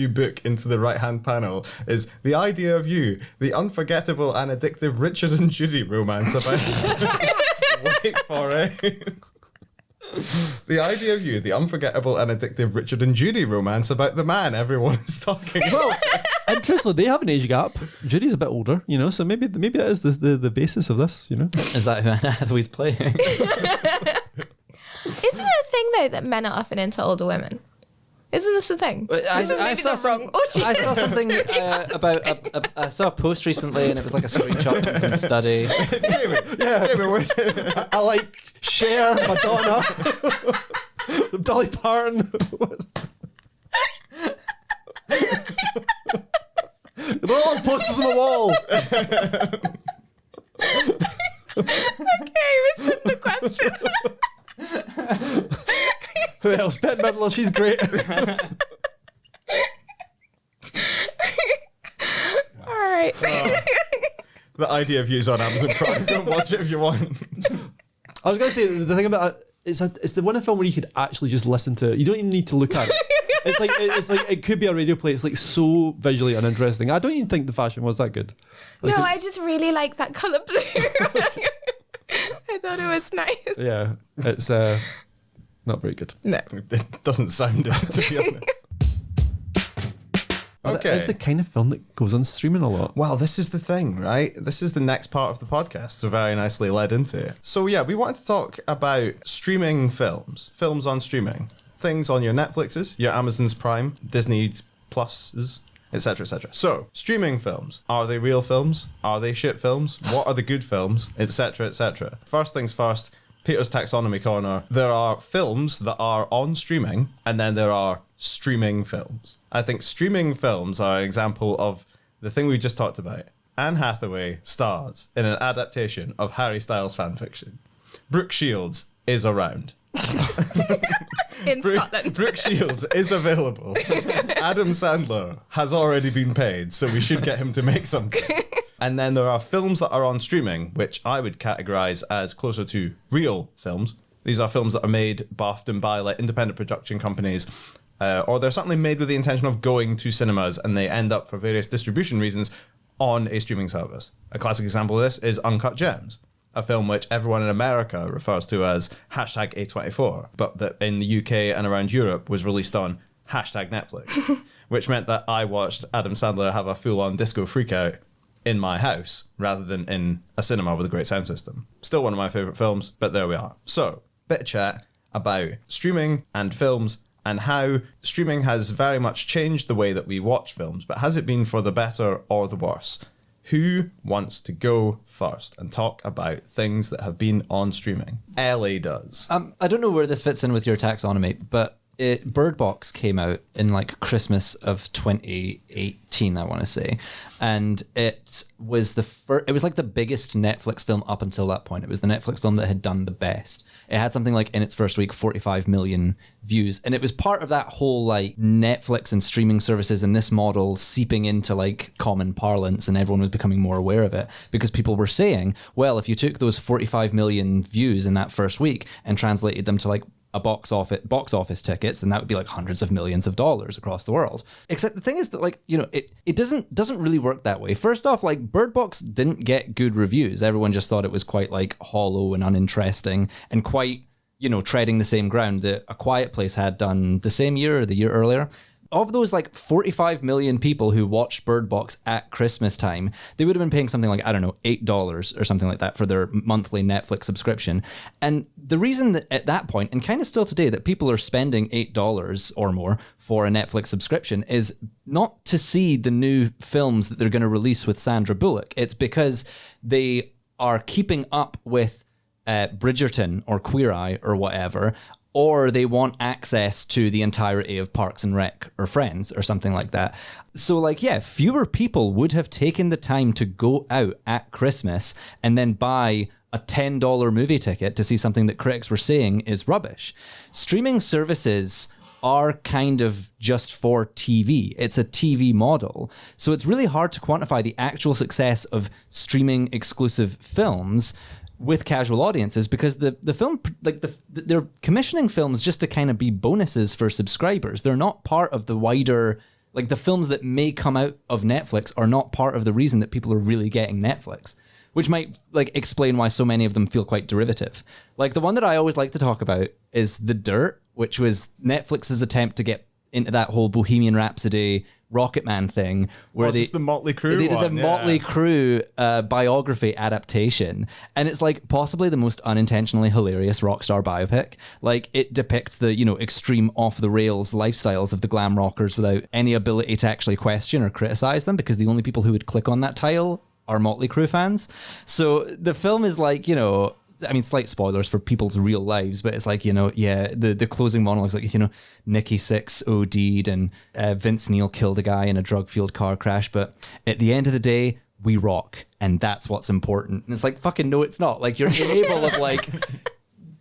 book into the right hand panel, is The Idea of You, the unforgettable and addictive Richard and Judy romance about wait for it. The Idea of You, the unforgettable and addictive Richard and Judy romance about the man everyone is talking about. Interestingly, they have an age gap. Judy's a bit older, so maybe that is the basis of this, Is that who Anne Hathaway's playing? Isn't it a thing, though, that men are often into older women? Isn't this the thing? I saw something about I saw a post recently, and it was like a screenshot from some study. Jamie, I like Cher, Madonna, Dolly Parton. They're all on posters on the wall. Okay, rescind the question. Who else? Bette Midler, she's great. All right. the idea of use on Amazon Prime. Don't watch it if you want. I was going to say, the thing about it, it's the one film where you could actually just listen to it. You don't even need to look at it. It's like it could be a radio play. It's like so visually uninteresting. I don't even think the fashion was that good. Like, No, I just really like that colour blue. I thought it was nice. yeah, it's not very good. No. It doesn't sound it, to be honest. But it's the kind of film that goes on streaming a lot. Well, this is the thing, right? This is the next part of the podcast, so very nicely led into it. So yeah, we wanted to talk about streaming films on streaming, things on your Netflixes, your Amazon's Prime, Disney Pluses, etc., etc. So, streaming films. Are they real films? Are they shit films? What are the good films? Etc., etc. First things first, Peter's Taxonomy Corner. There are films that are on streaming, and then there are streaming films. I think streaming films are an example of the thing we just talked about. Anne Hathaway stars in an adaptation of Harry Styles fanfiction. Brooke Shields is around. In Scotland. Brooke Shields is available. Adam Sandler has already been paid, so we should get him to make something. And then there are films that are on streaming, which I would categorize as closer to real films. These are films that are made, often by like independent production companies, or they're certainly made with the intention of going to cinemas, and they end up, for various distribution reasons, on a streaming service. A classic example of this is Uncut Gems, a film which everyone in America refers to as hashtag A24, but that in the UK and around Europe was released on hashtag Netflix, which meant that I watched Adam Sandler have a full-on disco freakout in my house rather than in a cinema with a great sound system. Still one of my favourite films, but there we are. So, bit of chat about streaming and films and how streaming has very much changed the way that we watch films, but has it been for the better or the worse? Who wants to go first and talk about things that have been on streaming? Ellie does. I don't know where this fits in with your taxonomy, but Bird Box came out in like Christmas of 2018, I want to say, and it was it was like the biggest Netflix film up until that point. It was the Netflix film that had done the best. It had something like in its first week 45 million views, and it was part of that whole like Netflix and streaming services and this model seeping into like common parlance, and everyone was becoming more aware of it because people were saying, well, if you took those 45 million views in that first week and translated them to like a box office tickets, then that would be like hundreds of millions of dollars across the world. Except the thing is that, like, you know, it doesn't really work that way. First off, like, Bird Box didn't get good reviews. Everyone just thought it was quite like hollow and uninteresting and quite, you know, treading the same ground that A Quiet Place had done the same year or the year earlier. Of those like 45 million people who watched Bird Box at Christmas time, they would have been paying something like, I don't know, $8 or something like that for their monthly Netflix subscription. And the reason that at that point, and kind of still today, that people are spending $8 or more for a Netflix subscription is not to see the new films that they're going to release with Sandra Bullock. It's because they are keeping up with Bridgerton or Queer Eye or whatever, or they want access to the entirety of Parks and Rec or Friends or something like that. So, like, yeah, fewer people would have taken the time to go out at Christmas and then buy a $10 movie ticket to see something that critics were saying is rubbish. Streaming services are kind of just for TV. It's a TV model. So it's really hard to quantify the actual success of streaming exclusive films with casual audiences, because the film, like they're commissioning films just to kind of be bonuses for subscribers. They're not part of the wider, like the films that may come out of Netflix are not part of the reason that people are really getting Netflix, which might like explain why so many of them feel quite derivative. Like the one that I always like to talk about is The Dirt, which was Netflix's attempt to get into that whole Bohemian Rhapsody Rocket Man thing where Is this the Motley Crue they did a one? Motley Crue biography adaptation, and it's like possibly the most unintentionally hilarious rock star biopic. Like, it depicts the, you know, extreme off the rails lifestyles of the glam rockers without any ability to actually question or criticize them, because the only people who would click on that title are Motley Crue fans. So the film is like, you know, I mean, slight spoilers for people's real lives, but it's like, you know, yeah, the closing monologue's like, you know, Nikki Sixx OD'd and Vince Neil killed a guy in a drug-fueled car crash, but at the end of the day, we rock, and that's what's important. And it's like, fucking no, it's not. Like, you're able of like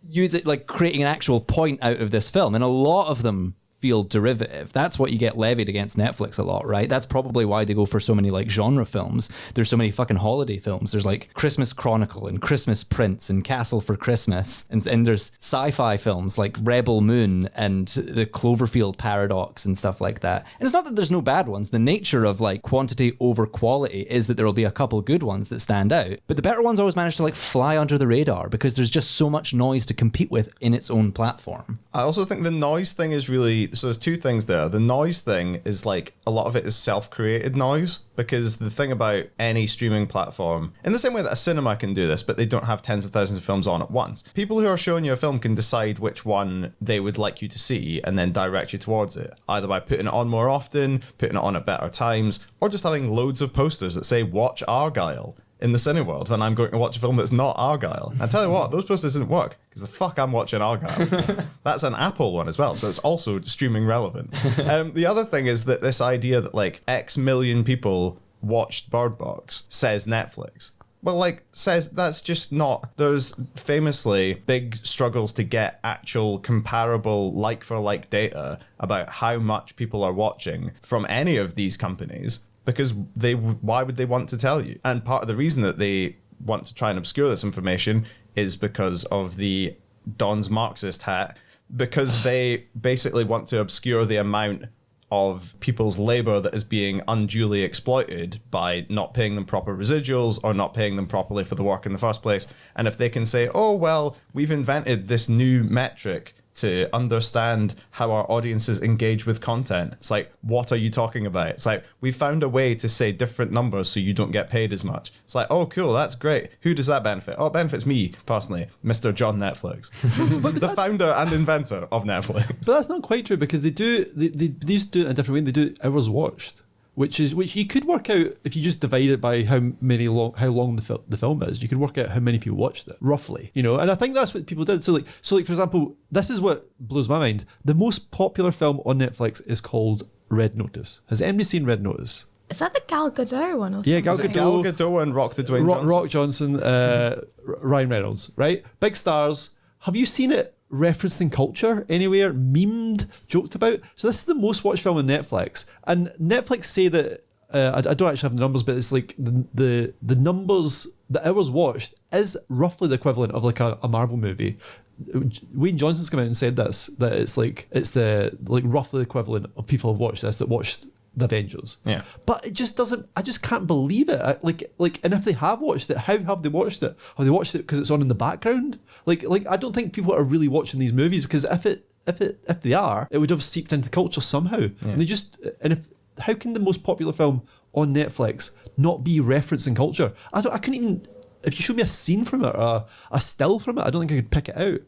use it, like creating an actual point out of this film, and a lot of them feel derivative. That's what you get levied against Netflix a lot, right? That's probably why they go for so many like genre films. There's so many fucking holiday films. There's like Christmas Chronicle and Christmas Prince and Castle for Christmas. And there's sci-fi films like Rebel Moon and the Cloverfield Paradox and stuff like that. And it's not that there's no bad ones. The nature of like quantity over quality is that there will be a couple good ones that stand out. But the better ones always manage to like fly under the radar because there's just so much noise to compete with in its own platform. I also think the noise thing is really... So there's two things there. The noise thing is like, a lot of it is self-created noise, because the thing about any streaming platform, in the same way that a cinema can do this, but they don't have tens of thousands of films on at once, people who are showing you a film can decide which one they would like you to see and then direct you towards it, either by putting it on more often, putting it on at better times, or just having loads of posters that say, watch Argyle, in the Cineworld when I'm going to watch a film that's not Argyle. I tell you what, those posters didn't work, because the fuck I'm watching Argyle. That's an Apple one as well, so it's also streaming relevant. The other thing is that this idea that like X million people watched Bird Box says Netflix. Well, like, says that's just not. There's famously big struggles to get actual comparable like-for-like data about how much people are watching from any of these companies, because why would they want to tell you? And part of the reason that they want to try and obscure this information is because of the Don's Marxist hat, because they basically want to obscure the amount of people's labor that is being unduly exploited by not paying them proper residuals or not paying them properly for the work in the first place. And if they can say, oh, well, we've invented this new metric to understand how our audiences engage with content. It's like, what are you talking about? It's like, we found a way to say different numbers so you don't get paid as much. It's like, oh, cool, that's great. Who does that benefit? Oh, it benefits me, personally, Mr. John Netflix, the founder and inventor of Netflix. But that's not quite true, because they used to do it in a different way. They do hours watched, which you could work out if you just divide it by how long the film is. You could work out how many people watched it roughly, you know. And I think that's what people did. So like for example, this is what blows my mind. The most popular film on Netflix is called Red Notice. Has anybody seen Red Notice? Is that the Gal Gadot one? Or Yeah, Gal something? Gadot And Rock the Dwayne Johnson. Rock Johnson, Ryan Reynolds, right? Big stars. Have you seen it referenced in culture anywhere, memed, joked about? So this is the most watched film on Netflix, and Netflix say that I don't actually have the numbers, but it's like the numbers, the hours watched is roughly the equivalent of like a Marvel movie. Wayne Johnson's come out and said this, that it's like roughly the equivalent of people have watched this that watched the Avengers. Yeah. But it just doesn't, I just can't believe it. And if they have watched it, how have they watched it? Have they watched it because it's on in the background? Like I don't think people are really watching these movies, because if they are, it would have seeped into culture somehow. Yeah. How can the most popular film on Netflix not be referenced in culture? I couldn't even, if you showed me a scene from it or a still from it, I don't think I could pick it out.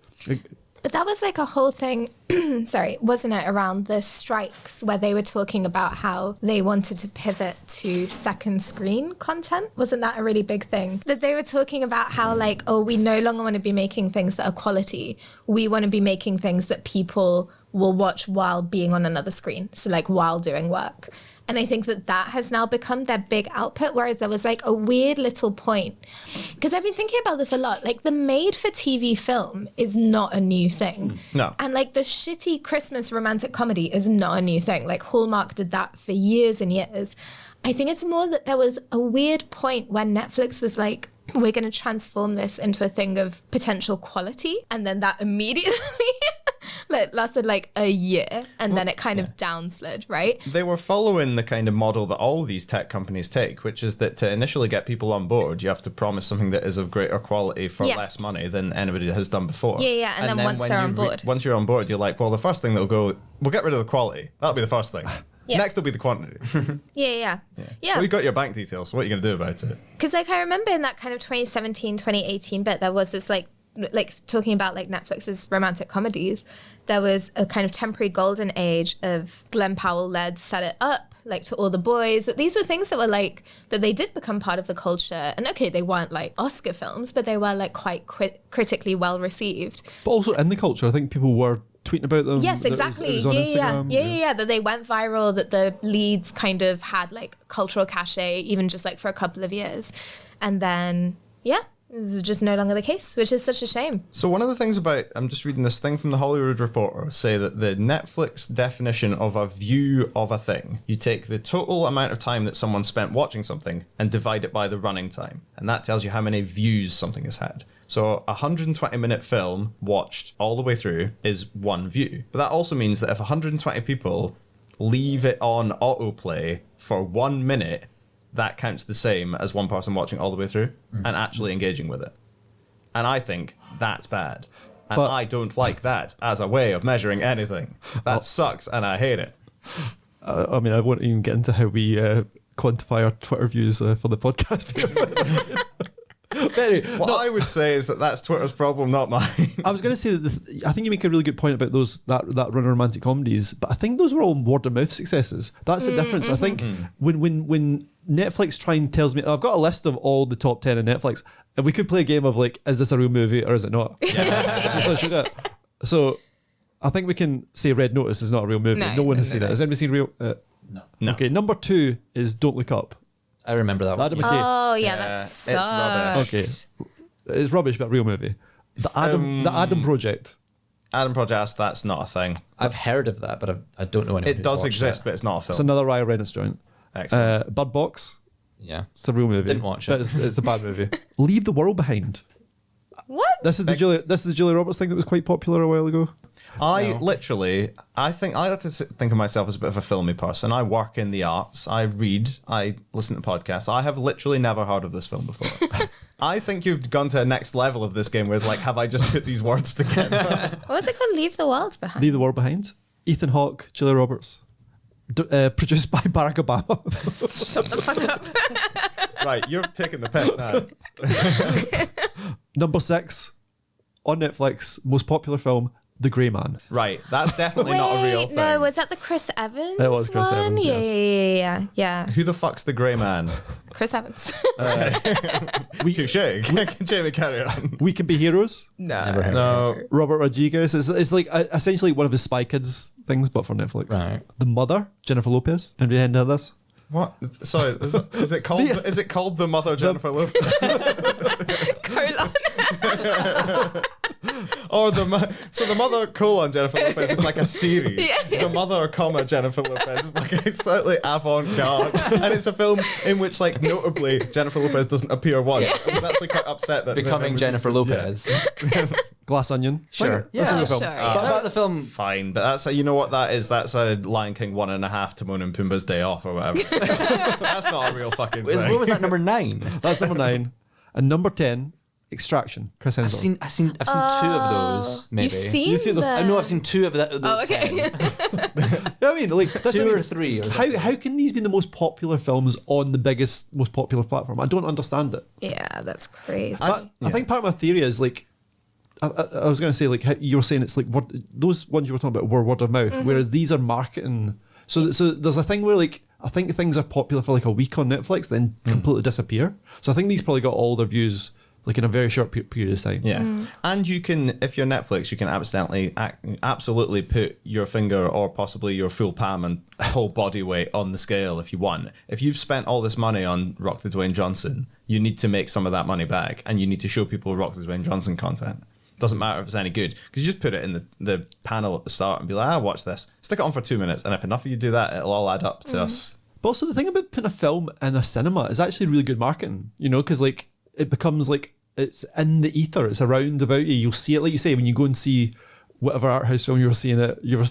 But that was like a whole thing, sorry, wasn't it, around the strikes where they were talking about how they wanted to pivot to second screen content? Wasn't that a really big thing? That they were talking about how like, oh, we no longer want to be making things that are quality. We want to be making things that people will watch while being on another screen. So like while doing work. And I think that has now become their big output, whereas there was like a weird little point. Because I've been thinking about this a lot. Like the made-for-TV film is not a new thing. No. And like the shitty Christmas romantic comedy is not a new thing. Like Hallmark did that for years and years. I think it's more that there was a weird point when Netflix was like, we're going to transform this into a thing of potential quality. And then that immediately... It lasted like a year, and then it kind of downslid, right? They were following the kind of model that all these tech companies take, which is that to initially get people on board, you have to promise something that is of greater quality for less money than anybody has done before. Yeah, and then once they're on board. Once you're on board, you're like, well, the first thing they'll go, we'll get rid of the quality. That'll be the first thing. Yeah. Next will be the quantity. Yeah. Well, you got your bank details, so what are you going to do about it? Because like I remember in that kind of 2017, 2018 bit, there was this like talking about like Netflix's romantic comedies, there was a kind of temporary golden age of Glenn Powell led Set It Up, like To All the Boys. These were things that were like, that they did become part of the culture. And okay, they weren't like Oscar films, but they were like quite critically well received. But also in the culture, I think people were tweeting about them. Yes, exactly. It was on Instagram. Yeah. That they went viral, that the leads kind of had like cultural cachet, even just like for a couple of years. And then, this is just no longer the case, which is such a shame. So one of the things about, I'm just reading this thing from the Hollywood Reporter, say that the Netflix definition of a view of a thing, you take the total amount of time that someone spent watching something and divide it by the running time. And that tells you how many views something has had. So a 120-minute film watched all the way through is one view. But that also means that if 120 people leave it on autoplay for 1 minute, that counts the same as one person watching all the way through and actually engaging with it. And I think that's bad. And But- I don't like that as a way of measuring anything. That sucks and I hate it. I mean, I won't even get into how we quantify our Twitter views for the podcast. But anyway, What I would say is that that's Twitter's problem, not mine. I was going to say that I think you make a really good point about that run of romantic comedies, but I think those were all word of mouth successes. That's the difference. I think when Netflix try and tells me, I've got a list of all the top 10 on Netflix, and we could play a game of like, is this a real movie or is it not? So I think we can say Red Notice is not a real movie. No one has seen it. Has anybody seen real? No. Okay, number 2 is Don't Look Up. I remember that one. Adam McKay. Oh, yeah, Yeah, that it's sucked. rubbish. Okay, it's rubbish, but real movie. The Adam Project. Adam Project, that's not a thing. I've heard of that, but I don't know anyone It who's does watched exist, it. but it's not a It's film. another Ryan Reynolds joint. Excellent. Bird Box. Yeah. It's a real movie. Didn't watch but it. It's a bad movie. Leave the World Behind. What? This is the Julia Roberts thing that was quite popular a while ago. I think I like to think of myself as a bit of a filmy person. I work in the arts. I read. I listen to podcasts. I have literally never heard of this film before. I think you've gone to a next level of this game where it's like, have I just put these words together? What was it called? Leave the World Behind. Leave the World Behind. Ethan Hawke, Julia Roberts. Produced by Barack Obama. Shut the fuck up. Right, you're taking the piss now. Number 6 on Netflix, most popular film, The Grey Man. Right, that's definitely not a real thing. No, was that the Chris Evans It was Chris one? Evans, Yeah. Who the fuck's the grey man? Chris Evans. Touche. Jamie, carry on. We Can Be Heroes. Never heard of No, Robert Rodriguez. It's like essentially one of his Spy Kids things, but for Netflix. Right. The Mother, Jennifer Lopez. Have you heard of this? what? Sorry, is it called? Is it called The Mother Jennifer Lopez? Colon. Or the Mother colon Jennifer Lopez is like a series. The Mother comma Jennifer Lopez is like a slightly avant-garde, and it's a film in which, like, notably Jennifer Lopez doesn't appear once. I was actually quite upset that Becoming Jennifer Lopez. Glass Onion. Sure. That's a good film. Sure. That was a film. Fine, but that's you know what that is. That's a Lion King 1.5 Timon and Pumbaa's Day Off or whatever. That's not a real fucking What thing. was that, number 9? That's number 9. And number 10, Extraction. Chris Hemsworth. I've seen 2 of those. Maybe. You've seen You've seen those- I know I've seen 2 of those. Oh, okay. 10. Yeah, I mean, like that's 2 what I or mean. 3. Or How can these be the most popular films on the biggest, most popular platform? I don't understand it. Yeah, that's crazy. I think part of my theory is like, I was going to say, like, how you were saying it's like those ones you were talking about were word of mouth, whereas these are marketing. So there's a thing where, like, I think things are popular for like a week on Netflix, then completely disappear. So I think these probably got all their views like in a very short period of time. Yeah, and you can, if you're Netflix, you can absolutely put your finger or possibly your full palm and whole body weight on the scale if you want. If you've spent all this money on Rock the Dwayne Johnson, you need to make some of that money back, and you need to show people Rock the Dwayne Johnson content. Doesn't matter if it's any good, because you just put it in the panel at the start and be like, watch this. Stick it on for 2 minutes, and if enough of you do that, it'll all add up to us. But also the thing about putting a film in a cinema is actually really good marketing, you know, because like it becomes like it's in the ether, it's around about you. You'll see it, like you say, when you go and see whatever art house film you're seeing it, you're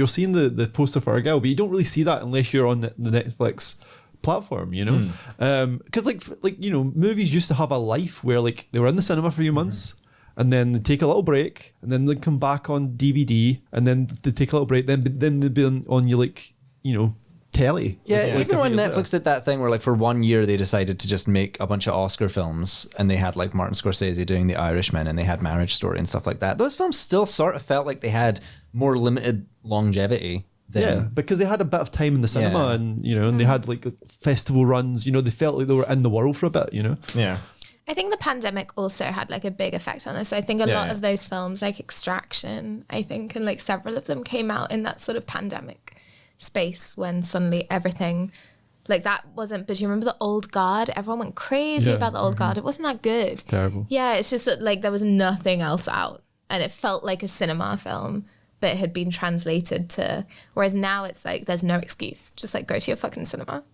seeing the poster for a girl, but you don't really see that unless you're on the Netflix platform, you know, because like you know, movies used to have a life where like they were in the cinema for a few months. And then they take a little break, and then they come back on DVD, and then they take a little break. Then they'd be on you, like, you know, telly. Yeah, Like, even the when videos Netflix did that thing where, like, for 1 year they decided to just make a bunch of Oscar films, and they had like Martin Scorsese doing The Irishman, and they had Marriage Story and stuff like that. Those films still sort of felt like they had more limited longevity. Yeah, because they had a bit of time in the cinema, and and they had like festival runs. They felt like they were in the world for a bit. Yeah. I think the pandemic also had like a big effect on this. I think a lot of those films, like Extraction, I think, and like several of them came out in that sort of pandemic space when suddenly everything like that wasn't. But you remember The Old Guard? Everyone went crazy about The Old Guard. It wasn't that good. It's terrible. Yeah, it's just that like there was nothing else out, and it felt like a cinema film, but it had been translated to. Whereas now it's like there's no excuse. Just like go to your fucking cinema.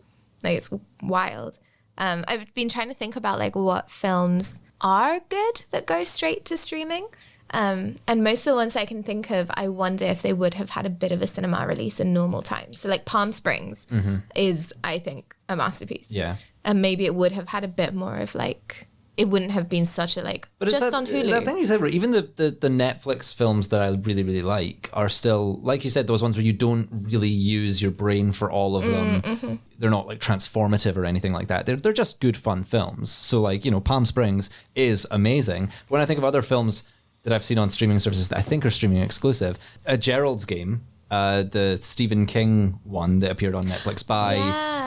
Like it's wild. I've been trying to think about like what films are good that go straight to streaming. And most of the ones I can think of, I wonder if they would have had a bit of a cinema release in normal times. So like Palm Springs is, I think, a masterpiece. Yeah. And maybe it would have had a bit more of like, it wouldn't have been such a like, But just it's on Hulu. that thing you said, where even the Netflix films that I really, really like are still, like you said, those ones where you don't really use your brain for all of them. They're not like transformative or anything like that. They're just good, fun films. So like, Palm Springs is amazing. When I think of other films that I've seen on streaming services that I think are streaming exclusive, Gerald's Game, the Stephen King one that appeared on Netflix by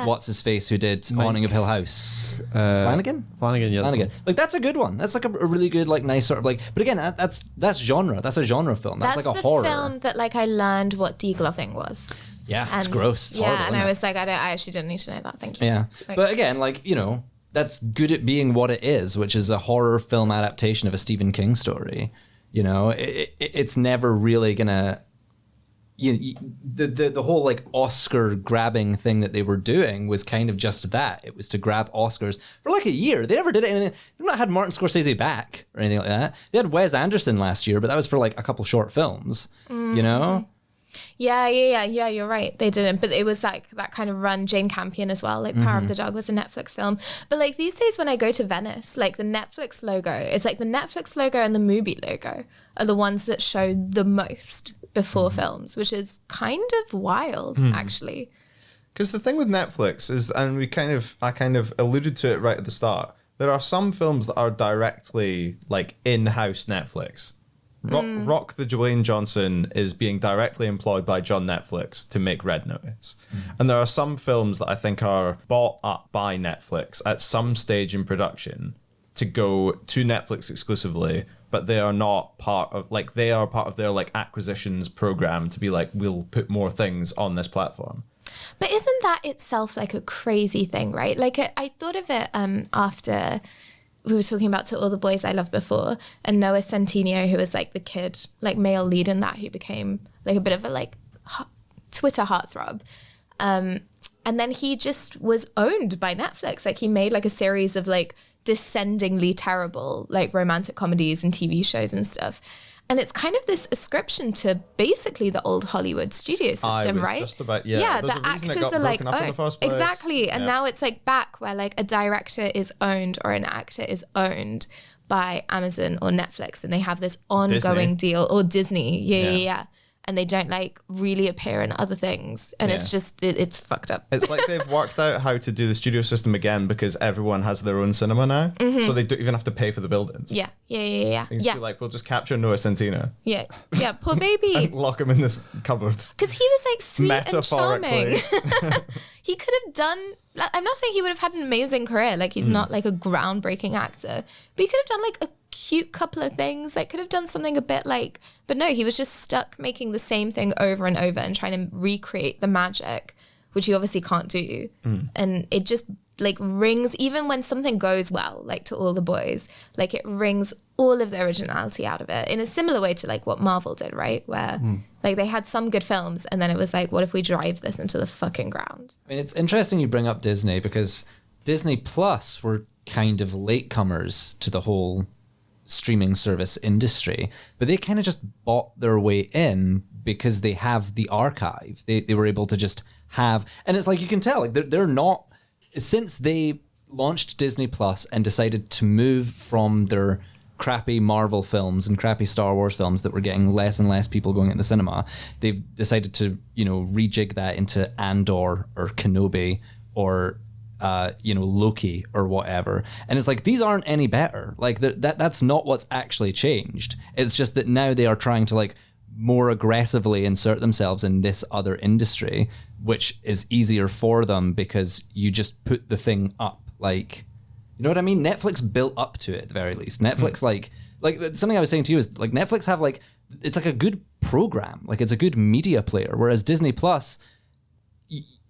what's his face who did Haunting of Hill House, Flanagan, yeah. Flanagan. Like that's a good one. That's like a really good like nice sort of like. But again, that's genre. That's a genre film. That's like a horror film that like I learned what degloving was. Yeah, it's gross. It's horrible. And I was like, I actually didn't need to know that. Thank you. Yeah, Like, but again, like that's good at being what it is, which is a horror film adaptation of a Stephen King story. It's never really gonna. The whole like Oscar grabbing thing that they were doing was kind of just that. It was to grab Oscars for like a year. They never did anything. They've not had Martin Scorsese back or anything like that. They had Wes Anderson last year, but that was for like a couple short films. Yeah, you're right. They didn't, but it was like that kind of run. Jane Campion as well, like Power of the Dog was a Netflix film. But like these days when I go to Venice, like the Netflix logo, it's like the Netflix logo and the movie logo are the ones that show the most before films, which is kind of wild, actually. Because the thing with Netflix is, and I kind of alluded to it right at the start, there are some films that are directly like in-house Netflix. Rock the Dwayne Johnson is being directly employed by John Netflix to make Red Notice. And there are some films that I think are bought up by Netflix at some stage in production to go to Netflix exclusively, but they are not part of, like, they are part of their like acquisitions program to be like, we'll put more things on this platform. But isn't that itself like a crazy thing, right? Like I thought of it after we were talking about To All the Boys I Loved Before, and Noah Centineo, who was like the kid, like male lead in that, who became like a bit of a like Twitter heartthrob. And then he just was owned by Netflix. Like he made like a series of like descendingly terrible like romantic comedies and TV shows and stuff. And it's kind of this ascription to basically the old Hollywood studio system, right? Just about, yeah, there's the a reason it actors got are like, broken up in the first place. exactly. And now it's like back where like a director is owned or an actor is owned by Amazon or Netflix, and they have this ongoing deal, or Disney. Yeah. And they don't like really appear in other things. And it's just, it's fucked up. It's like they've worked out how to do the studio system again because everyone has their own cinema now. So they don't even have to pay for the buildings. Yeah. They can just be like, we'll just capture Noah Centineo. Yeah, poor baby. And lock him in this cupboard. Because he was like sweet and charming. Metaphorically. He could have done, I'm not saying he would have had an amazing career. Like he's not like a groundbreaking actor, but he could have done like a cute couple of things. Like could have done something a bit like, but no, he was just stuck making the same thing over and over and trying to recreate the magic, which you obviously can't do. And it just like rings, even when something goes well, like To All the Boys, like it rings all of the originality out of it in a similar way to like what Marvel did, right? Where like they had some good films and then it was like, what if we drive this into the fucking ground? I mean, it's interesting you bring up Disney because Disney Plus were kind of latecomers to the whole streaming service industry, but they kind of just bought their way in because they have the archive. They were able to just have, and it's like you can tell, like they're not, since they launched Disney Plus and decided to move from their crappy Marvel films and crappy Star Wars films that were getting less and less people going in the cinema, they've decided to, rejig that into Andor or Kenobi or, Loki or whatever. And it's like, these aren't any better. Like that's not what's actually changed. It's just that now they are trying to like more aggressively insert themselves in this other industry, which is easier for them because you just put the thing up. Like, you know what I mean? Netflix built up to it at the very least. Netflix, like something I was saying to you is like Netflix have like, it's like a good program. Like it's a good media player. Whereas Disney Plus,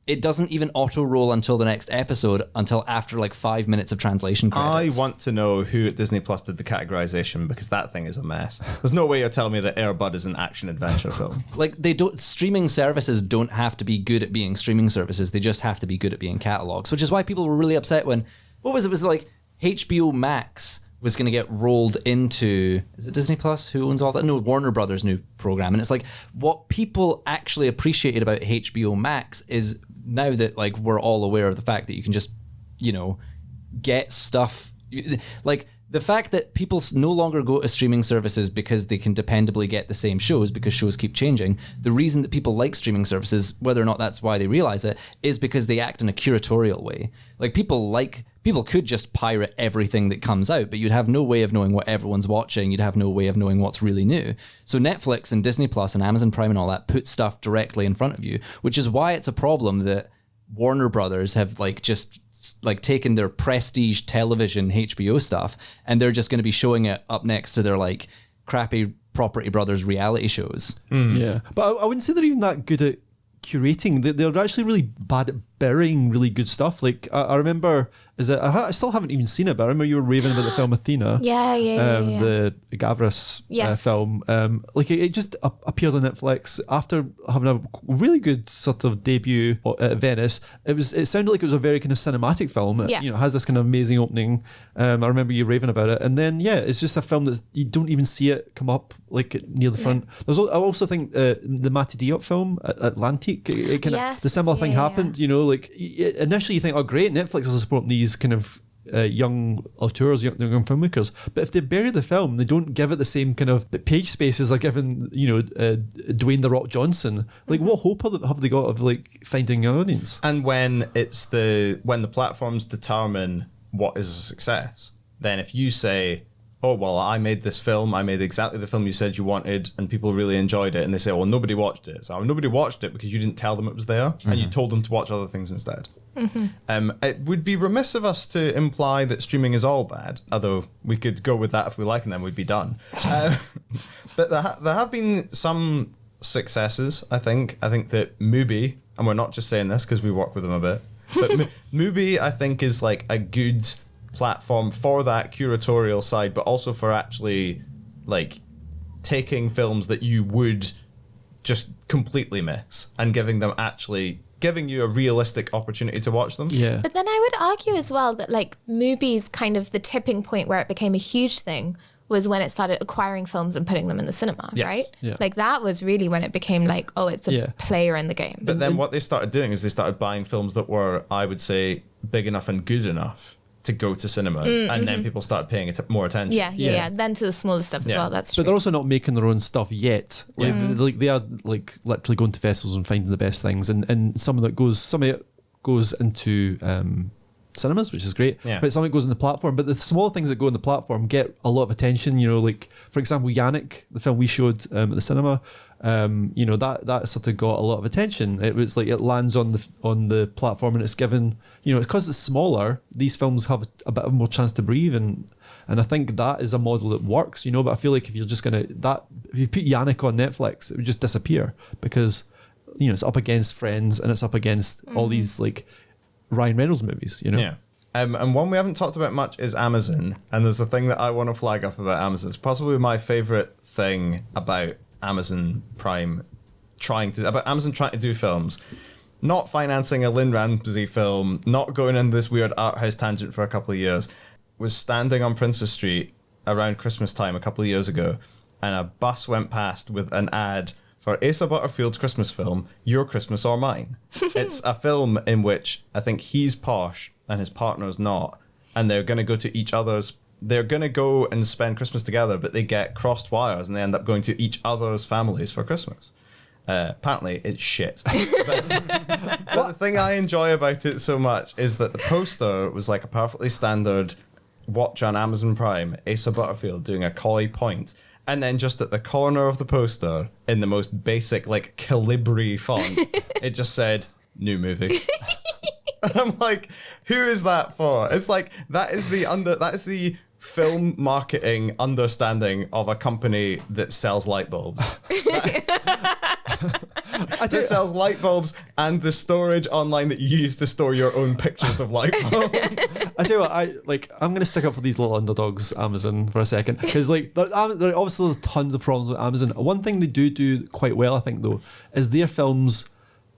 it doesn't even auto roll until the next episode until after like 5 minutes of translation credits. I want to know who at Disney Plus did the categorization because that thing is a mess. There's no way you're telling me that Air Bud is an action adventure film. Like streaming services don't have to be good at being streaming services. They just have to be good at being catalogs, which is why people were really upset when, what was it? It was like HBO Max was going to get rolled into, is it Disney Plus? Who owns all that? No, Warner Brothers' new program. And it's like, what people actually appreciated about HBO Max is now that like we're all aware of the fact that you can just, get stuff, like the fact that people no longer go to streaming services because they can dependably get the same shows because shows keep changing. The reason that people like streaming services, whether or not that's why they realize it, is because they act in a curatorial way. Like people could just pirate everything that comes out, but you'd have no way of knowing what everyone's watching. You'd have no way of knowing what's really new. So Netflix and Disney Plus and Amazon Prime and all that put stuff directly in front of you, which is why it's a problem that Warner Brothers have like just like taken their prestige television HBO stuff and they're just going to be showing it up next to their like crappy Property Brothers reality shows. Yeah, but I wouldn't say they're even that good at curating. They're actually really bad at burying really good stuff. Like I remember, I still haven't even seen it, but I remember you were raving about the film Athena. Yeah. The Gavras film. Like it just appeared on Netflix after having a really good sort of debut at Venice. It sounded like it was a very kind of cinematic film. Yeah. It has this kind of amazing opening. I remember you raving about it, and then it's just a film that you don't even see it come up like near the front. I also think the Matty Diop film Atlantique. It kind of the similar thing happened. Like initially you think, oh great, Netflix is supporting these kind of young auteurs, young filmmakers, but if they bury the film, they don't give it the same kind of page spaces like giving Dwayne The Rock Johnson. Like what hope have they got of like finding an audience? And when the platforms determine what is a success, then if you say, oh well, I made this film, I made exactly the film you said you wanted and people really enjoyed it, and they say, well, nobody watched it. So nobody watched it because you didn't tell them it was there and you told them to watch other things instead. It would be remiss of us to imply that streaming is all bad, although we could go with that if we like and then we'd be done. But there have been some successes, I think. I think that Mubi, and we're not just saying this because we work with them a bit, but Mubi I think is like a good platform for that curatorial side, but also for actually like taking films that you would just completely miss and giving you a realistic opportunity to watch them. Yeah. But then I would argue as well that like Mubi's kind of the tipping point where it became a huge thing was when it started acquiring films and putting them in the cinema, right? Yeah. Like that was really when it became like, oh, it's a player in the game. But then what they started doing is they started buying films that were, I would say, big enough and good enough to go to cinemas, and then people started paying more attention. Yeah. Then to the smaller stuff as well. That's true. But they're also not making their own stuff yet. Like they are like literally going to festivals and finding the best things, and some of it goes into cinemas, which is great. Yeah. But some of it goes on the platform. But the smaller things that go on the platform get a lot of attention. Like for example, Yannick, the film we showed at the cinema. That sort of got a lot of attention. It was like it lands on the platform and it's given, it's because it's smaller, these films have a bit more chance to breathe, and I think that is a model that works, but I feel like if you're just if you put Yannick on Netflix, it would just disappear because it's up against Friends and it's up against all these like Ryan Reynolds movies, Yeah. And one we haven't talked about much is Amazon, and there's a thing that I want to flag up about Amazon. It's possibly my favorite thing about Amazon Prime trying to do films, not financing a Lynn Ramsey film, not going in this weird art house tangent for a couple of years, was standing on Princess Street around Christmas time a couple of years ago, and a bus went past with an ad for Asa Butterfield's Christmas film, Your Christmas or Mine. It's a film in which I think he's posh and his partner's not, and they're going to go to each other's they're going to go and spend Christmas together, but they get crossed wires and they end up going to each other's families for Christmas. Apparently, it's shit. But the thing I enjoy about it so much is that the poster was like a perfectly standard watch on Amazon Prime, Asa Butterfield doing a coy point. And then just at the corner of the poster, in the most basic, like, Calibri font, it just said, new movie. And I'm like, who is that for? It's like, that is the film marketing understanding of a company that sells light bulbs. That sells light bulbs and the storage online that you use to store your own pictures of light bulbs. I tell you what, I'm going to stick up for these little underdogs, Amazon, for a second, because like obviously there's tons of problems with Amazon. One thing they do quite well, I think, though, is their films.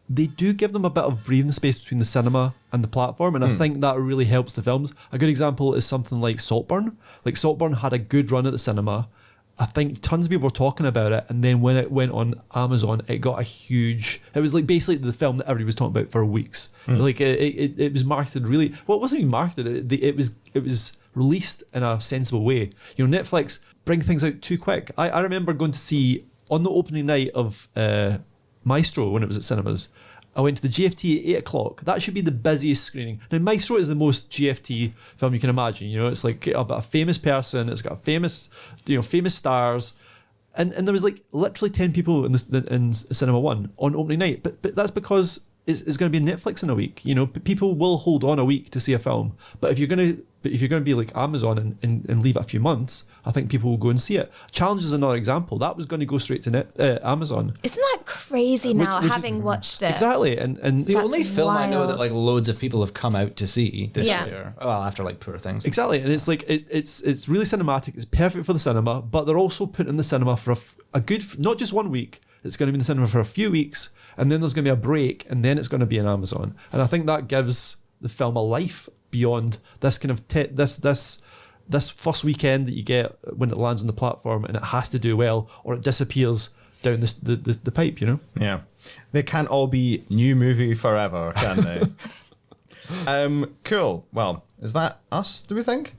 They do give them a bit of breathing space between the cinema and the platform, and I think that really helps the films. A good example is something like Saltburn. Like, Saltburn had a good run at the cinema. I think tons of people were talking about it, and then when it went on Amazon, it got a huge... It was like basically the film that everybody was talking about for weeks. Like, it was marketed really... Well, it wasn't even marketed. It was released in a sensible way. You know, Netflix bring things out too quick. I remember going to see, on the opening night of Maestro, when it was at cinemas, I went to the GFT at 8 o'clock. That should be the busiest screening. Now, Maestro is the most GFT film you can imagine. You know, it's like about a famous person. It's got famous stars. And there was like literally 10 people in Cinema 1 on opening night. But that's because it's going to be on Netflix in a week. You know, people will hold on a week to see a film. But if you're going to be like Amazon and leave it a few months, I think people will go and see it. Challenge is another example. That was going to go straight to Amazon. Isn't that crazy now, having watched it? Exactly. And the That's only film I know that wild. like loads of people have come out to see this Yeah. year. Well, after like Poor Things. exactly. And it's like it's really cinematic. It's perfect for the cinema, but they're also put in the cinema for a good, not just 1 week. It's going to be in the cinema for a few weeks, and then there's going to be a break, and then it's going to be on Amazon. And I think that gives the film a life beyond this kind of this first weekend that you get when it lands on the platform, and it has to do well, or it disappears down the pipe. You know? Yeah. They can't all be new movie forever, can they? Cool. Well, is that us, do we think?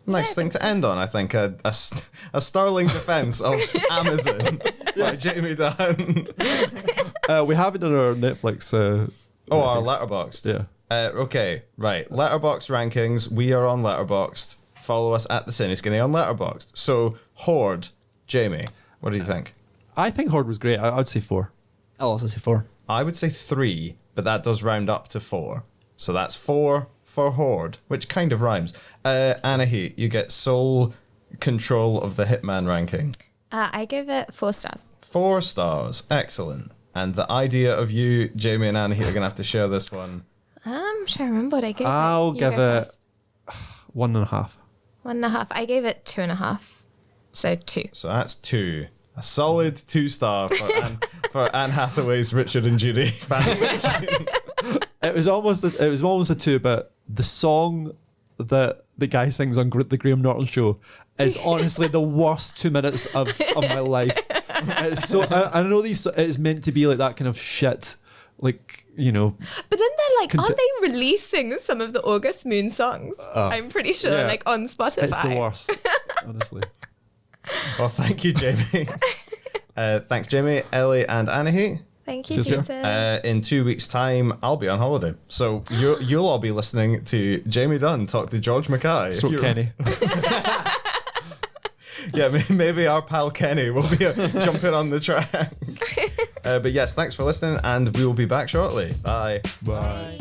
Nice thing to end on, I think. A sterling defense of Amazon by Jamie Dunn. We have it on our Netflix. Our rankings. Letterboxd. Yeah. Okay, right. Letterboxd rankings. We are on Letterboxd. Follow us at the Cineskinny on Letterboxd. So, Hoard, Jamie, what do you think? I think Hoard was great. I would say 4. I'll also say 4. I would say 3, but that does round up to 4. So that's 4 for Hoard, which kind of rhymes. Anahit, you get sole control of the Hitman ranking. I give it 4 stars. 4 stars. Excellent. And the idea of you, Jamie and Anahit, are going to have to share this one. I'm trying to remember what I gave I'll it. You give go it first. 1.5. 1.5. I gave it 2.5. So 2. So that's 2. A solid 2-star for Anne Hathaway's Richard and Judy fanfiction. It was almost a 2, but the song that the guy sings on the Graham Norton show is honestly the worst 2 minutes of my life. It's so I know it's meant to be like that kind of shit, like, you know. But then they're like, aren't they releasing some of the August Moon songs? I'm pretty sure, yeah. like on Spotify. It's the worst, honestly. Well, thank you, Jamie. Thanks, Jamie, Ellie, and Anahit. Thank you, Cheers, Peter. In 2 weeks' time, I'll be on holiday. So you'll all be listening to Jamie Dunn talk to George Mackay. So Kenny. Yeah, maybe our pal Kenny will be jumping on the track. But yes, thanks for listening, and we will be back shortly. Bye. Bye.